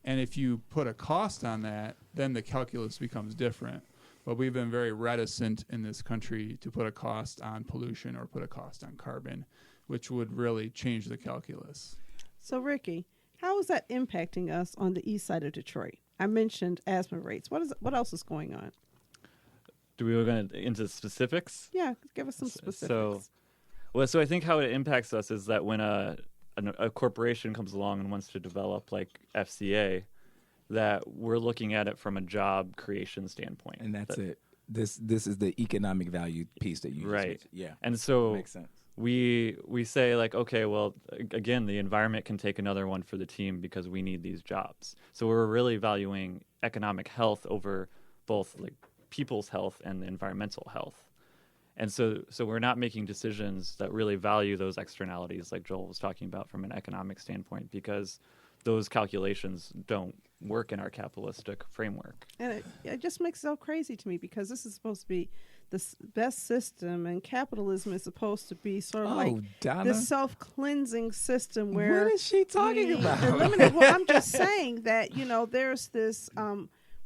And if you put a cost on that, then the calculus becomes different. But we've been very reticent in this country to put a cost on pollution or put a cost on carbon, which would really change the calculus. So Ricky, how is that impacting us on the east side of Detroit? I mentioned asthma rates. What else is going on? Do we go into specifics? Yeah, give us some specifics. So I think how it impacts us is that when a corporation comes along and wants to develop like FCA, that we're looking at it from a job creation standpoint. And that's it. This is the economic value piece that you just mentioned. Yeah. And so makes sense. we say like, okay, well, again, the environment can take another one for the team because we need these jobs. So we're really valuing economic health over both like people's health and the environmental health. And so we're not making decisions that really value those externalities like Joel was talking about from an economic standpoint, because those calculations don't work in our capitalistic framework. And it just makes it so crazy to me, because this is supposed to be the best system, and capitalism is supposed to be sort of like Donna, this self-cleansing system where what is she talking about? Well, I'm just saying that, there's this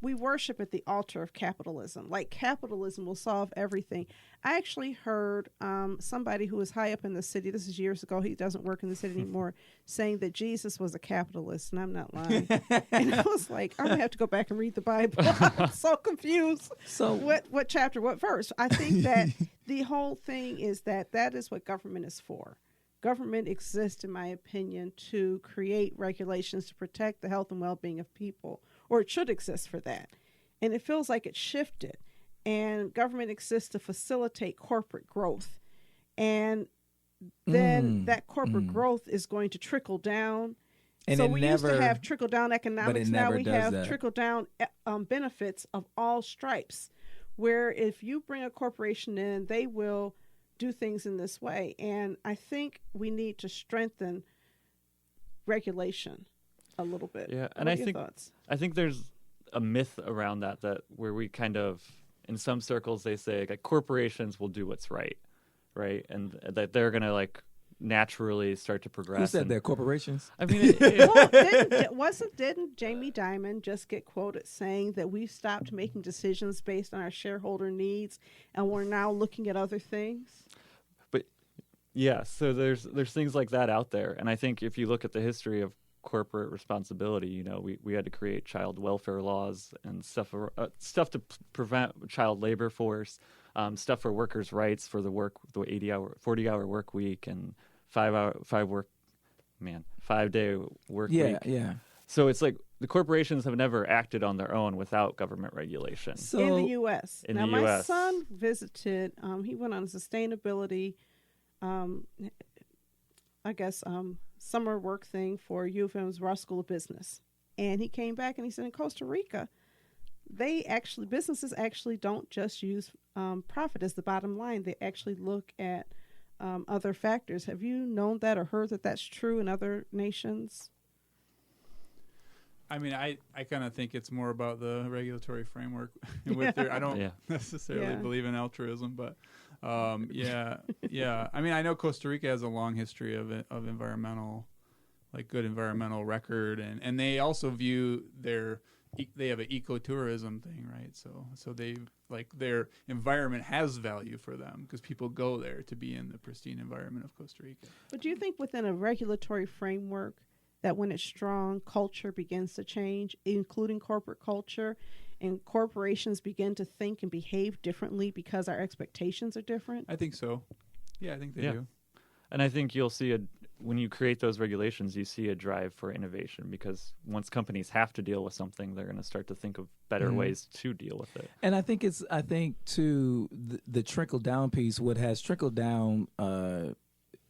we worship at the altar of capitalism. Like capitalism will solve everything. I actually heard somebody who was high up in the city, this is years ago, he doesn't work in the city anymore, saying that Jesus was a capitalist, and I'm not lying. And I was like, I'm going to have to go back and read the Bible. I'm so confused. So what chapter, what verse? I think that the whole thing is that is what government is for. Government exists, in my opinion, to create regulations to protect the health and well-being of people, or it should exist for that. And it feels like it's shifted. And government exists to facilitate corporate growth. And then that corporate growth is going to trickle down. And so it we never, used to have trickle-down economics. Now we have trickle-down benefits of all stripes, where if you bring a corporation in, they will do things in this way. And I think we need to strengthen regulation a little bit. Yeah, and what are your thoughts? I think there's a myth around that where we kind of, in some circles, they say like corporations will do what's right, and that they're gonna like naturally start to progress. Who said that? Corporations? I mean, didn't Jamie Dimon just get quoted saying that we've stopped making decisions based on our shareholder needs and we're now looking at other things? But yeah, so there's things like that out there, and I think if you look at the history of corporate responsibility, we had to create child welfare laws and stuff to prevent child labor force, stuff for workers' rights for the 40-hour work week and 5-day work week. Yeah. So it's like the corporations have never acted on their own without government regulation. So, in the U.S. My son visited. He went on a sustainability, summer work thing for U of M's Ross School of Business, and he came back and he said in Costa Rica, businesses actually don't just use profit as the bottom line. They actually look at other factors. Have you known that or heard that that's true in other nations? I mean, I kind of think it's more about the regulatory framework. I don't necessarily believe in altruism, but yeah. I mean, I know Costa Rica has a long history of environmental, like good environmental record, and they also view they have an ecotourism thing, right? So they like their environment has value for them because people go there to be in the pristine environment of Costa Rica. But do you think within a regulatory framework that when it's strong, culture begins to change, including corporate culture, and corporations begin to think and behave differently because our expectations are different? I think so. Yeah, I think they do. And I think you'll see when you create those regulations, you see a drive for innovation, because once companies have to deal with something, they're going to start to think of better ways to deal with it. And I think too, the trickle down piece, what has trickled down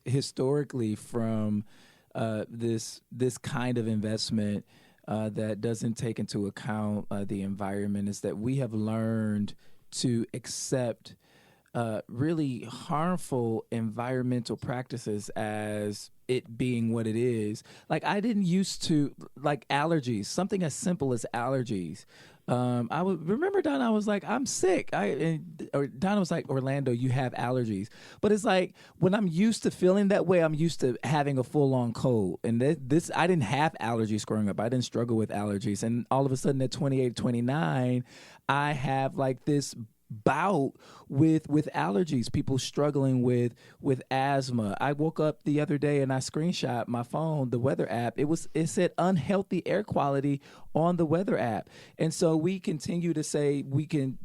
historically from this kind of investment that doesn't take into account the environment, is that we have learned to accept really harmful environmental practices as it being what it is. Like I didn't used to like allergies, something as simple as allergies. I would remember Donna. I was like, I'm sick. Or Donna was like, Orlando, you have allergies. But it's like when I'm used to feeling that way, I'm used to having a full-on cold. And this, I didn't have allergies growing up. I didn't struggle with allergies. And all of a sudden, at 28, 29, I have like this bout with allergies, people struggling with asthma. I woke up the other day and I screenshot my phone, the weather app. It said unhealthy air quality on the weather app. And so we continue to say we can,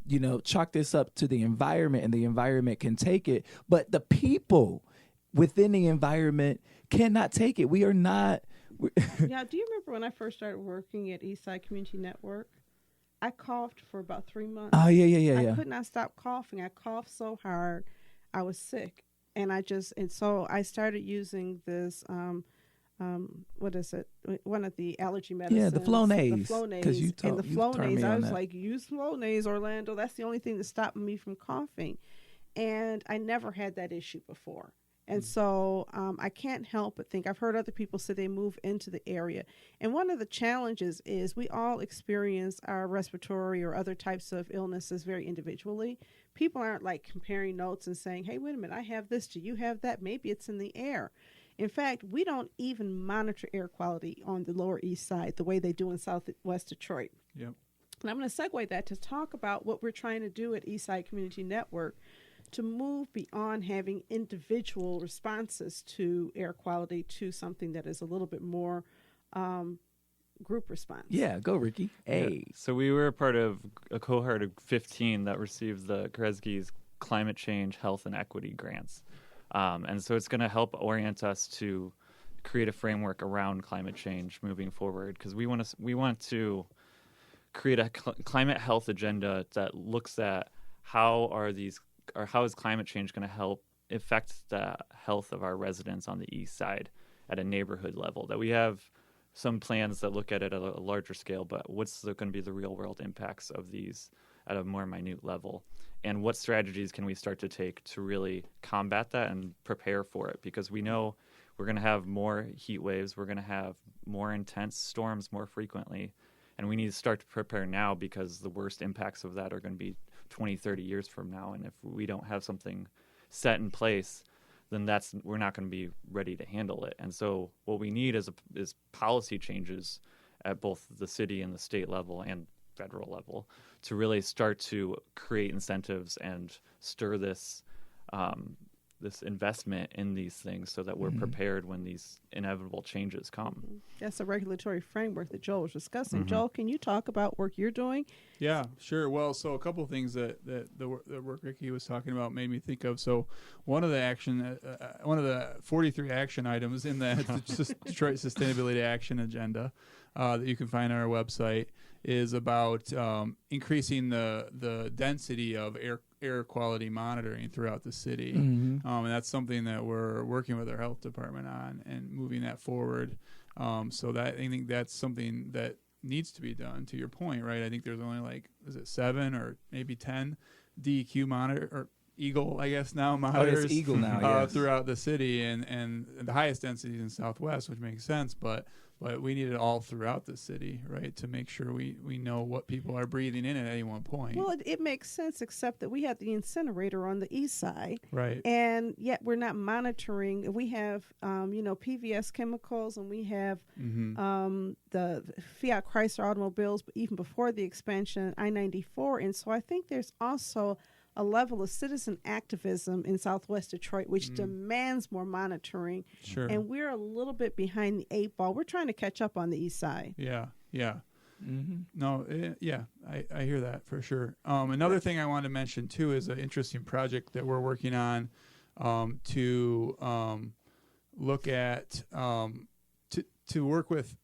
chalk this up to the environment and the environment can take it. But the people within the environment cannot take it. We are not. Yeah. Do you remember when I first started working at Eastside Community Network? I coughed for about 3 months. Oh, yeah. I could not stop coughing. I coughed so hard, I was sick. And so I started using this, what is it? One of the allergy medicines. Yeah, the Flonase. The Flonase. Because you and the turned me Flonase, I on was that. like, use Flonase, Orlando. That's the only thing that's stopping me from coughing. And I never had that issue before. And so I can't help but think, I've heard other people say they move into the area. And one of the challenges is we all experience our respiratory or other types of illnesses very individually. People aren't like comparing notes and saying, hey, wait a minute, I have this, do you have that? Maybe it's in the air. In fact, we don't even monitor air quality on the Lower East Side the way they do in Southwest Detroit. Yep. And I'm going to segue that to talk about what we're trying to do at Eastside Community Network to move beyond having individual responses to air quality to something that is a little bit more group response. Yeah, go Ricky. Hey. Yeah. So we were a part of a cohort of 15 that received the Kresge's Climate Change, Health, and Equity grants. And so it's going to help orient us to create a framework around climate change moving forward, because we want to create a climate health agenda that looks at how is climate change going to help affect the health of our residents on the east side at a neighborhood level. That we have some plans that look at it at a larger scale, but what's going to be the real world impacts of these at a more minute level? And what strategies can we start to take to really combat that and prepare for it? Because we know we're going to have more heat waves, we're going to have more intense storms more frequently, and we need to start to prepare now, because the worst impacts of that are going to be 20, 30 years from now. And if we don't have something set in place, then we're not going to be ready to handle it. And so what we need is policy changes at both the city and the state level and federal level to really start to create incentives and stir this investment in these things so that we're prepared when these inevitable changes come. That's a regulatory framework that Joel was discussing. Joel, can you talk about work you're doing? Yeah, sure. Well, so a couple of things that the work Ricky was talking about made me think of. So one of the 43 action items in the Detroit Sustainability Action Agenda that you can find on our website is about increasing the density of air quality monitoring throughout the city. And that's something that we're working with our health department on and moving that forward. So that I think that's something that needs to be done, to your point, right? I think there's only 7 or maybe 10 DEQ monitor or Eagle, I guess now monitors. It's Eagle now, yes. Throughout the city, and the highest density in Southwest, which makes sense, but we need it all throughout the city, right, to make sure we know what people are breathing in at any one point. Well, it makes sense, except that we have the incinerator on the east side, right, and yet we're not monitoring. We have, PVS chemicals, and we have the Fiat Chrysler automobiles, but even before the expansion, I-94, and so I think there's also a level of citizen activism in Southwest Detroit, which demands more monitoring. Sure. And we're a little bit behind the 8 ball. We're trying to catch up on the east side. Yeah. No, I hear that for sure. Another thing I wanted to mention too is an interesting project that we're working on to look at to work with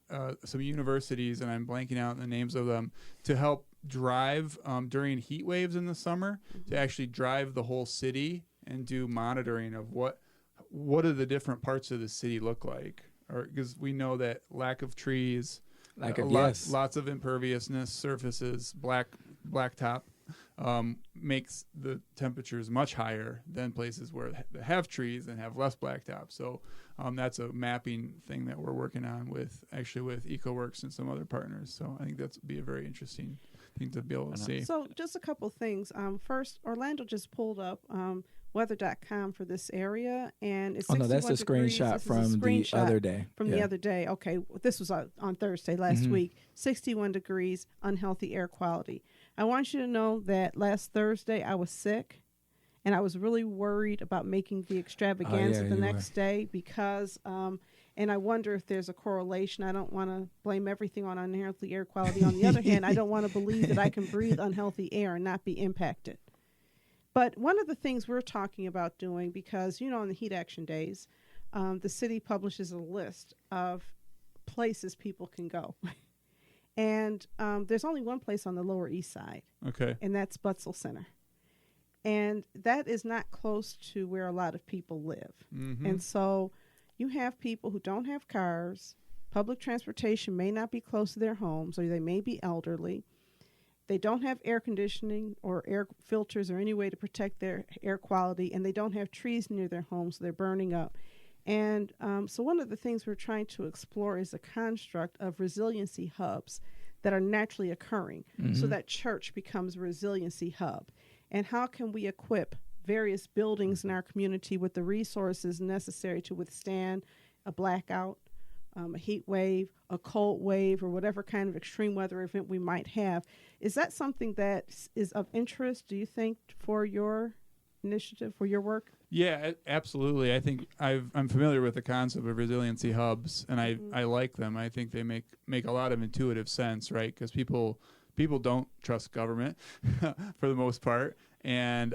some universities, and I'm blanking out the names of them, to help drive during heat waves in the summer, to actually drive the whole city and do monitoring of what do the different parts of the city look like, or because we know that lack of trees, lots of imperviousness surfaces, blacktop makes the temperatures much higher than places where they have trees and have less blacktop. So that's a mapping thing that we're working on with EcoWorks and some other partners. So I think that's be a very interesting thing to be able to see. So just a couple things. First, Orlando just pulled up weather.com for this area, and it's 61 that's a degrees. screenshot from the other day. The other day. Okay, this was on Thursday last week. 61 degrees, unhealthy air quality. I want you to know that last Thursday I was sick, and I was really worried about making the extravaganza the next day because and I wonder if there's a correlation. I don't want to blame everything on unhealthy air quality. On the other hand, I don't want to believe that I can breathe unhealthy air and not be impacted. But one of the things we're talking about doing, because, on the heat action days, the city publishes a list of places people can go. And there's only one place on the Lower East Side. Okay. And that's Butzel Center. And that is not close to where a lot of people live. Mm-hmm. And so you have people who don't have cars. Public transportation may not be close to their homes, or they may be elderly. They don't have air conditioning or air filters or any way to protect their air quality, and they don't have trees near their homes, so they're burning up. And so one of the things we're trying to explore is a construct of resiliency hubs that are naturally occurring, so that church becomes a resiliency hub. And how can we equip various buildings in our community with the resources necessary to withstand a blackout, a heat wave, a cold wave, or whatever kind of extreme weather event we might have? Is that something that is of interest, do you think, for your initiative, for your work? Yeah, absolutely. I think I'm familiar with the concept of resiliency hubs, and I like them. I think they make a lot of intuitive sense, right? Because people don't trust government for the most part, and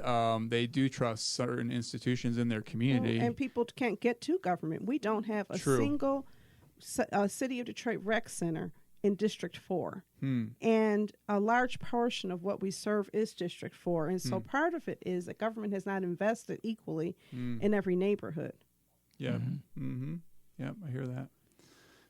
they do trust certain institutions in their community. And people can't get to government. We don't have a single City of Detroit rec center in District 4. And a large portion of what we serve is District 4. And so part of it is that government has not invested equally in every neighborhood. Yeah. Yep, I hear that.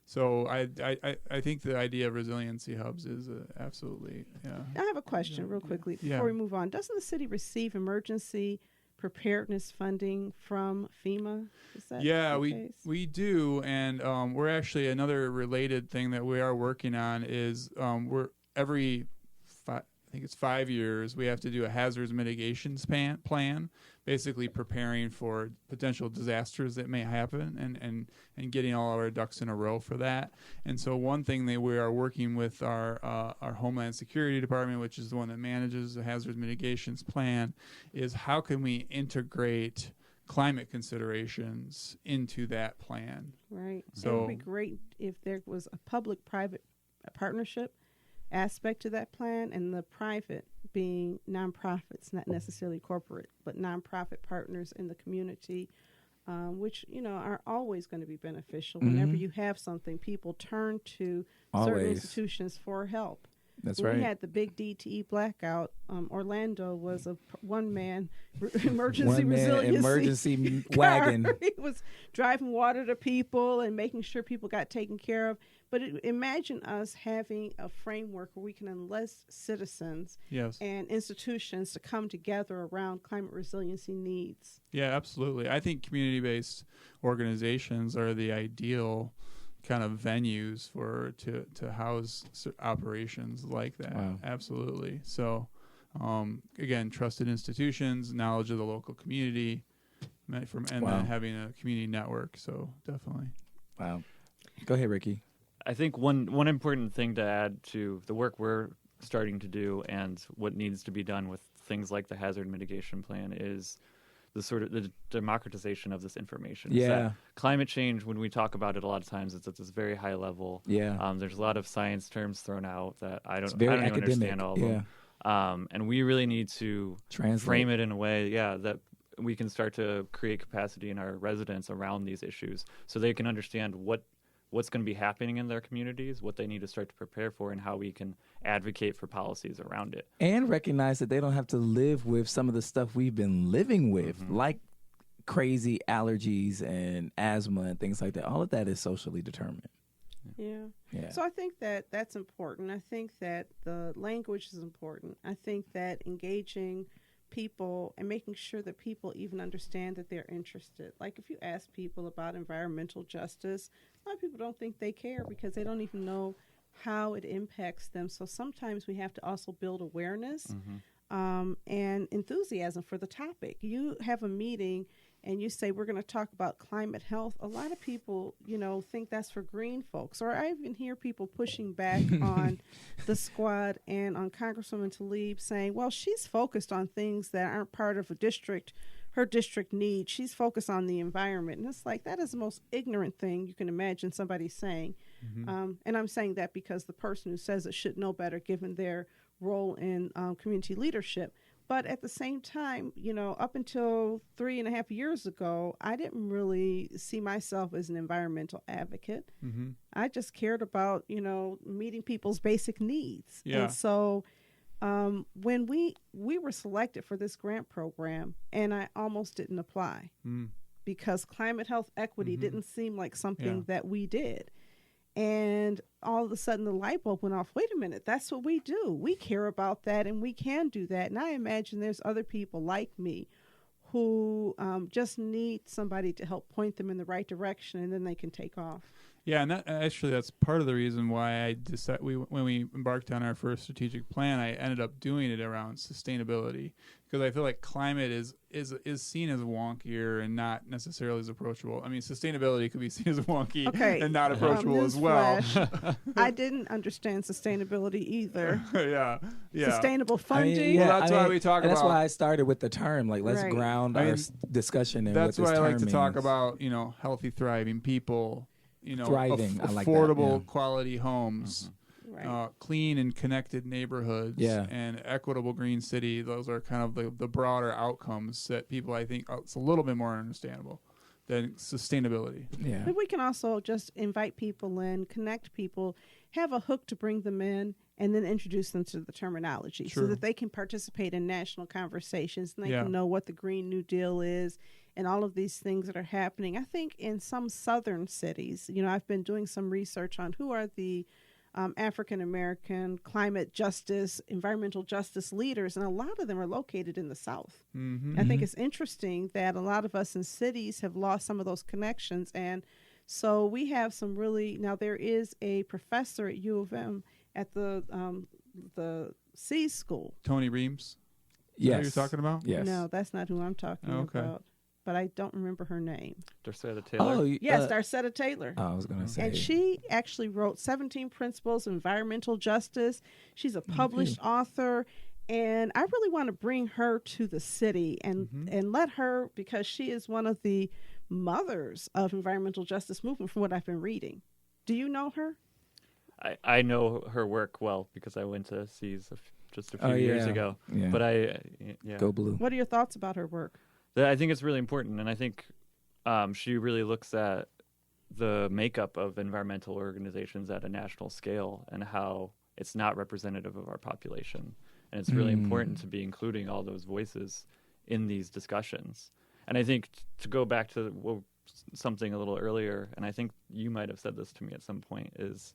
So I think the idea of resiliency hubs is absolutely, yeah. I have a question real quickly before we move on. Doesn't the city receive emergency preparedness funding from FEMA? Is that the case? we do, and we're actually, another related thing that we are working on is we're every I think it's 5 years, we have to do a hazards mitigation plan, basically preparing for potential disasters that may happen and getting all our ducks in a row for that. And so one thing that we are working with our Homeland Security Department, which is the one that manages the hazards mitigations plan, is how can we integrate climate considerations into that plan. Right. So it would be great if there was a public-private partnership aspect to that plan, and the private being nonprofits, not necessarily corporate, but nonprofit partners in the community, which, are always going to be beneficial. Whenever you have something, people turn to certain institutions for help. That's when right. we had the big DTE blackout, Orlando was a one-man emergency wagon. He was driving water to people and making sure people got taken care of. But imagine us having a framework where we can enlist citizens and institutions to come together around climate resiliency needs. Yeah, absolutely. I think community-based organizations are the ideal kind of venues to house operations like that. Wow. Absolutely. So, again, trusted institutions, knowledge of the local community, and then having a community network. So definitely. Wow. Go ahead, Ricky. I think one important thing to add to the work we're starting to do and what needs to be done with things like the hazard mitigation plan is the democratization of this information. Yeah. That climate change, when we talk about it a lot of times, it's at this very high level. Yeah. There's a lot of science terms thrown out that I don't very even academic. understand all of them. And we really need to frame it in a way, that we can start to create capacity in our residents around these issues so they can understand what's going to be happening in their communities, what they need to start to prepare for, and how we can advocate for policies around it. And recognize that they don't have to live with some of the stuff we've been living with, like crazy allergies and asthma and things like that. All of that is socially determined. Yeah. So I think that that's important. I think that the language is important. I think that engaging people and making sure that people even understand that they're interested. Like if you ask people about environmental justice, a lot of people don't think they care because they don't even know how it impacts them. So sometimes we have to also build awareness and enthusiasm for the topic. You have a meeting and you say, we're going to talk about climate health. A lot of people, think that's for green folks. Or I even hear people pushing back on the squad and on Congresswoman Tlaib saying, well, she's focused on things that aren't part of her district needs. She's focused on the environment. And it's like, that is the most ignorant thing you can imagine somebody saying. And I'm saying that because the person who says it should know better given their role in community leadership. But at the same time, up until 3.5 years ago, I didn't really see myself as an environmental advocate. I just cared about, meeting people's basic needs. Yeah. And so when we were selected for this grant program, and I almost didn't apply because climate health equity didn't seem like something that we did. And all of a sudden the light bulb went off. Wait a minute, that's what we do. We care about that, and we can do that. And I imagine there's other people like me who just need somebody to help point them in the right direction, and then they can take off. Yeah, and that's part of the reason why I decided when we embarked on our first strategic plan, I ended up doing it around sustainability, because I feel like climate is seen as wonkier and not necessarily as approachable. I mean, sustainability could be seen as wonky and not approachable as well. I didn't understand sustainability either. yeah. Sustainable funding. I mean, well, that's why we talk about. That's why I started with the term. Like, let's Right. ground our discussion in what this term That's why I like to talk means. about, healthy, thriving people. Thriving. I like that, affordable, yeah. quality homes, Right. clean and connected neighborhoods, and equitable green city. Those are kind of the broader outcomes that people, I think, it's a little bit more understandable than sustainability. Yeah. But we can also just invite people in, connect people, have a hook to bring them in, and then introduce them to the terminology so that they can participate in national conversations and they can know what the Green New Deal is and all of these things that are happening. I think in some southern cities, I've been doing some research on who are the African-American climate justice, environmental justice leaders, and a lot of them are located in the South. I think it's interesting that a lot of us in cities have lost some of those connections, and so we have some really, now there is a professor at U of M at the C School. Tony Reams? Yes. Is that who you're talking about? Yes. No, that's not who I'm talking about. But I don't remember her name. Darcetta Taylor. Oh, Yes, Darcetta Taylor. I was going to say. And she actually wrote 17 Principles of Environmental Justice. She's a published author. And I really want to bring her to the city and let her, because she is one of the mothers of environmental justice movement from what I've been reading. Do you know her? I know her work well because I went to C's just a few years ago. Yeah. But Go Blue. What are your thoughts about her work? I think it's really important, and I think she really looks at the makeup of environmental organizations at a national scale and how it's not representative of our population. And it's really important to be including all those voices in these discussions. And I think to go back to something a little earlier, and I think you might have said this to me at some point, is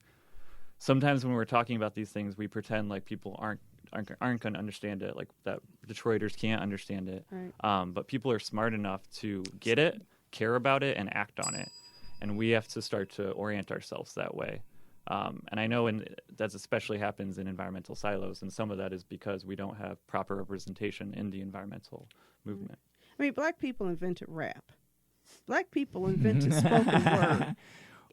sometimes when we're talking about these things, we pretend like people aren't going to understand it, like that Detroiters can't understand it. Right. But people are smart enough to get it, care about it, and act on it. And we have to start to orient ourselves that way. And I know that especially happens in environmental silos, and some of that is because we don't have proper representation in the environmental movement. I mean, Black people invented rap. Black people invented spoken word.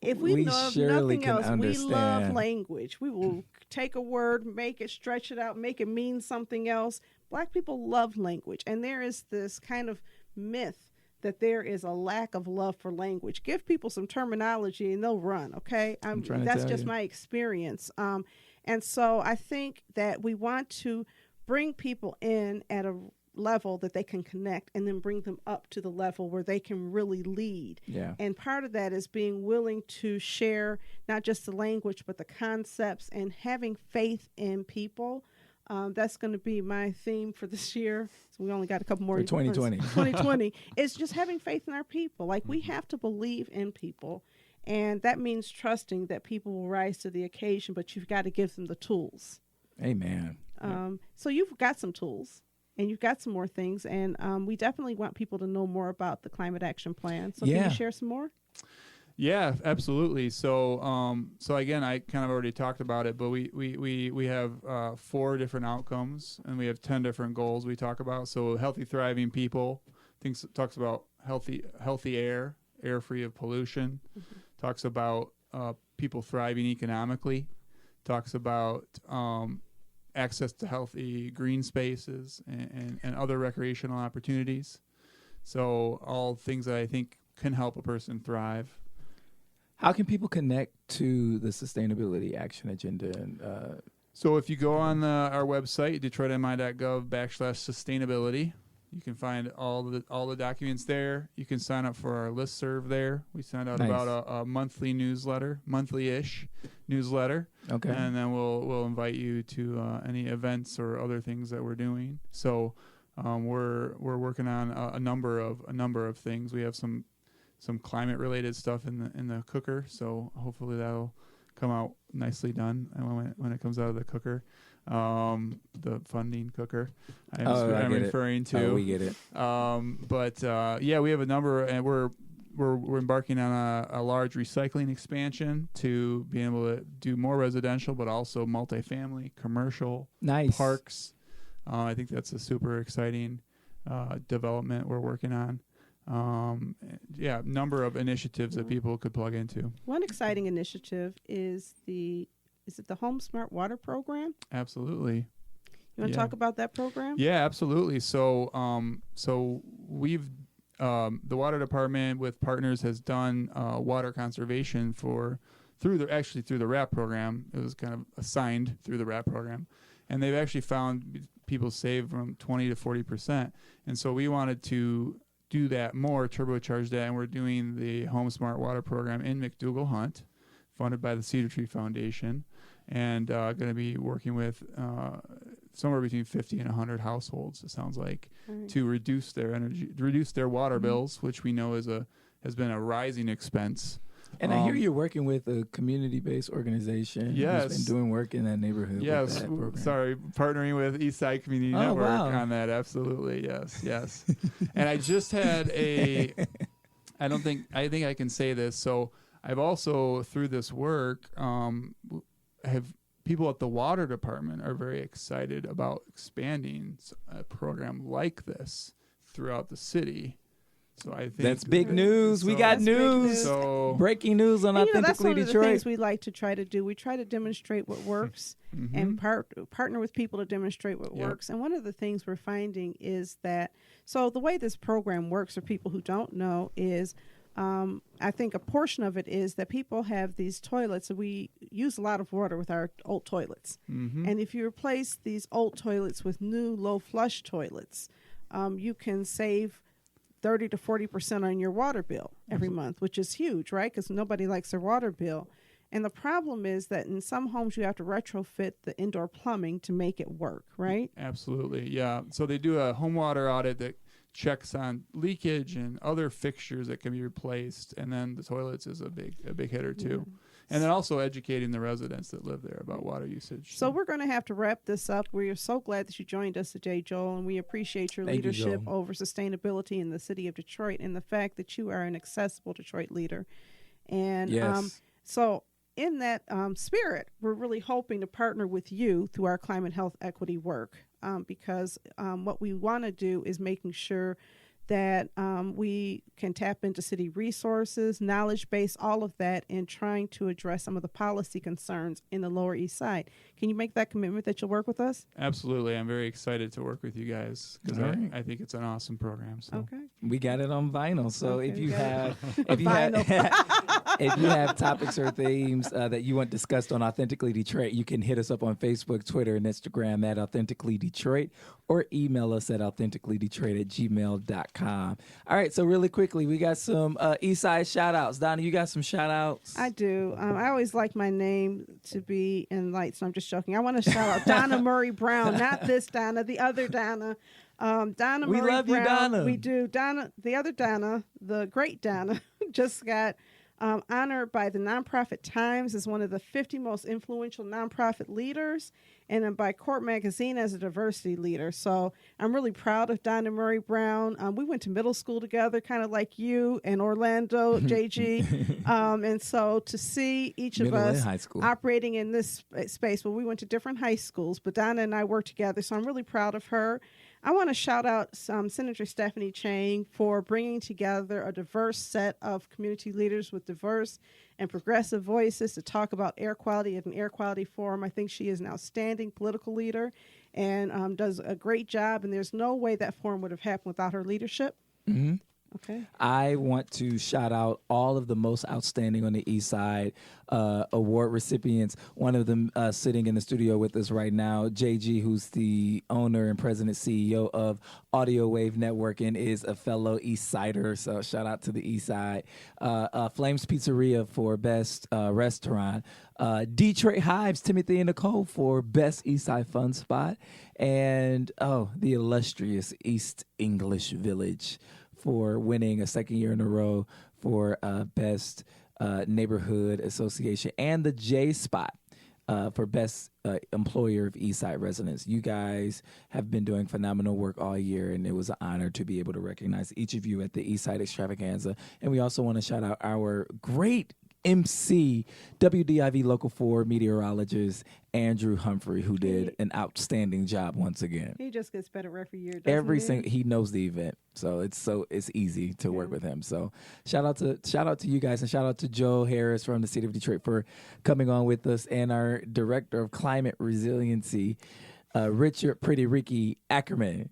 If we love nothing else, we love language. We will take a word, make it, stretch it out, make it mean something else. Black people love language. And there is this kind of myth that there is a lack of love for language. Give people some terminology and they'll run, okay? That's just my experience. And so I think that we want to bring people in at a level that they can connect and then bring them up to the level where they can really lead. Yeah. And part of that is being willing to share not just the language, but the concepts and having faith in people. That's going to be my theme for this year. So we only got a couple more. For 2020. 2020. It's just having faith in our people. Like, we have to believe in people. And that means trusting that people will rise to the occasion, but you've got to give them the tools. Amen. So you've got some tools. And you've got some more things, and we definitely want people to know more about the Climate Action Plan. So can you share some more? Yeah, absolutely. So again, I kind of already talked about it, but we have 4 different outcomes, and we have 10 different goals we talk about. So healthy, thriving people, talks about healthy air free of pollution, talks about people thriving economically, talks about access to healthy green spaces and other recreational opportunities. So all things that I think can help a person thrive. How can people connect to the Sustainability Action Agenda? And so if you go on our website, detroitmi.gov/sustainability, You can find all the documents there. You can sign up for our listserv there. We send out Nice. about a monthly newsletter, monthly-ish newsletter. Okay. And then we'll invite you to any events or other things that we're doing. So we're working on a number of things. We have some climate related stuff in the cooker. So hopefully that'll come out nicely done when it comes out of the cooker. The funding cooker I'm referring to. Oh, we get it. We have a number, and we're embarking on a large recycling expansion to be able to do more residential, but also multifamily, commercial, Nice. parks. I think that's a super exciting development we're working on. Number of initiatives that people could plug into. One exciting initiative is the Home Smart Water Program? Absolutely. You want to talk about that program? Yeah, absolutely. So we've the water department with partners has done water conservation through the RAP program. It was kind of assigned through the RAP program, and they've actually found people save from 20 to 40%. And so we wanted to do that more, turbocharge that, and we're doing the Home Smart Water Program in McDougall Hunt, funded by the Cedar Tree Foundation, and going to be working with somewhere between 50 and 100 households, it sounds like, to reduce their water bills, which we know has been a rising expense. And I hear you're working with a community-based organization. Yes. Who's been doing work in that neighborhood. Yes, with that program. sorry, partnering with Eastside Community Network on that. Absolutely, yes. And I just had I think I can say this. So I've also, through this work, have people at the water department are very excited about expanding a program like this throughout the city. So I think that's big news. We got news. So breaking news on Authentically that's one Detroit. of the things we like to try to do. We try to demonstrate what works and partner with people to demonstrate what works. And one of the things we're finding is that, so the way this program works, for people who don't know, is I think a portion of it is that people have these toilets. So we use a lot of water with our old toilets. And if you replace these old toilets with new low flush toilets, you can save 30 to 40% on your water bill every month, which is huge, right? Because nobody likes their water bill. And the problem is that in some homes you have to retrofit the indoor plumbing to make it work, right? Absolutely, yeah. So they do a home water audit that checks on leakage and other fixtures that can be replaced, and then the toilets is a big hitter too. And then also educating the residents that live there about water usage. So we're going to have to wrap this up. We are so glad that you joined us today, Joel, and we appreciate your leadership over sustainability in the city of Detroit and the fact that you are an accessible Detroit leader. And so in that spirit, we're really hoping to partner with you through our climate health equity work, because what we want to do is making sure that we can tap into city resources, knowledge base, all of that, in trying to address some of the policy concerns in the Lower East Side. Can you make that commitment that you'll work with us? Absolutely. I'm very excited to work with you guys because I think it's an awesome program. So. Okay. We got it on vinyl. So if you have topics or themes that you want discussed on Authentically Detroit, you can hit us up on Facebook, Twitter, and Instagram at Authentically Detroit, or email us at authenticallydetroit@gmail.com. All right, so really quickly, we got some Eastside shout-outs. Donna, you got some shout-outs? I do. I always like my name to be in lights, so I'm just joking. I want to shout out Donna Murray Brown, not this Donna, the other Donna. Donna we Murray love Brown. You, Donna. We do. Donna, the other Donna, the great Donna, just got honored by the Nonprofit Times as one of the 50 most influential nonprofit leaders, and then by Court Magazine as a diversity leader. So I'm really proud of Donna Murray Brown. We went to middle school together, kind of like you and Orlando, JG. And so to see each of us operating in this space, well, we went to different high schools, but Donna and I worked together. So I'm really proud of her. I want to shout out Senator Stephanie Chang for bringing together a diverse set of community leaders with diverse and progressive voices to talk about air quality at an air quality forum. I think she is an outstanding political leader and does a great job, and there's no way that forum would have happened without her leadership. Okay. I want to shout out all of the most outstanding on the East Side award recipients. One of them sitting in the studio with us right now, JG, who's the owner and president CEO of Audio Wave Network and is a fellow East Sider. So shout out to the East Side. Flames Pizzeria for best restaurant. Detroit Hives, Timothy and Nicole for best East Side fun spot. And the illustrious East English Village for winning a second year in a row for best neighborhood association, and the J Spot for best employer of Eastside residents. You guys have been doing phenomenal work all year, and it was an honor to be able to recognize each of you at the Eastside Extravaganza. And we also want to shout out our great MC, WDIV Local 4 meteorologist Andrew Humphrey, who did an outstanding job once again. He just gets better every year. He knows the event, so it's easy to work with him. So shout out to you guys, and shout out to Joel Harris from the city of Detroit for coming on with us, and our director of climate resiliency, Richard Pretty Ricky Ackerman,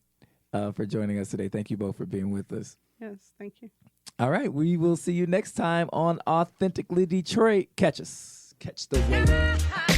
for joining us today. Thank you both for being with us. Yes, thank you. All right, we will see you next time on Authentically Detroit. Catch us. Catch the wave.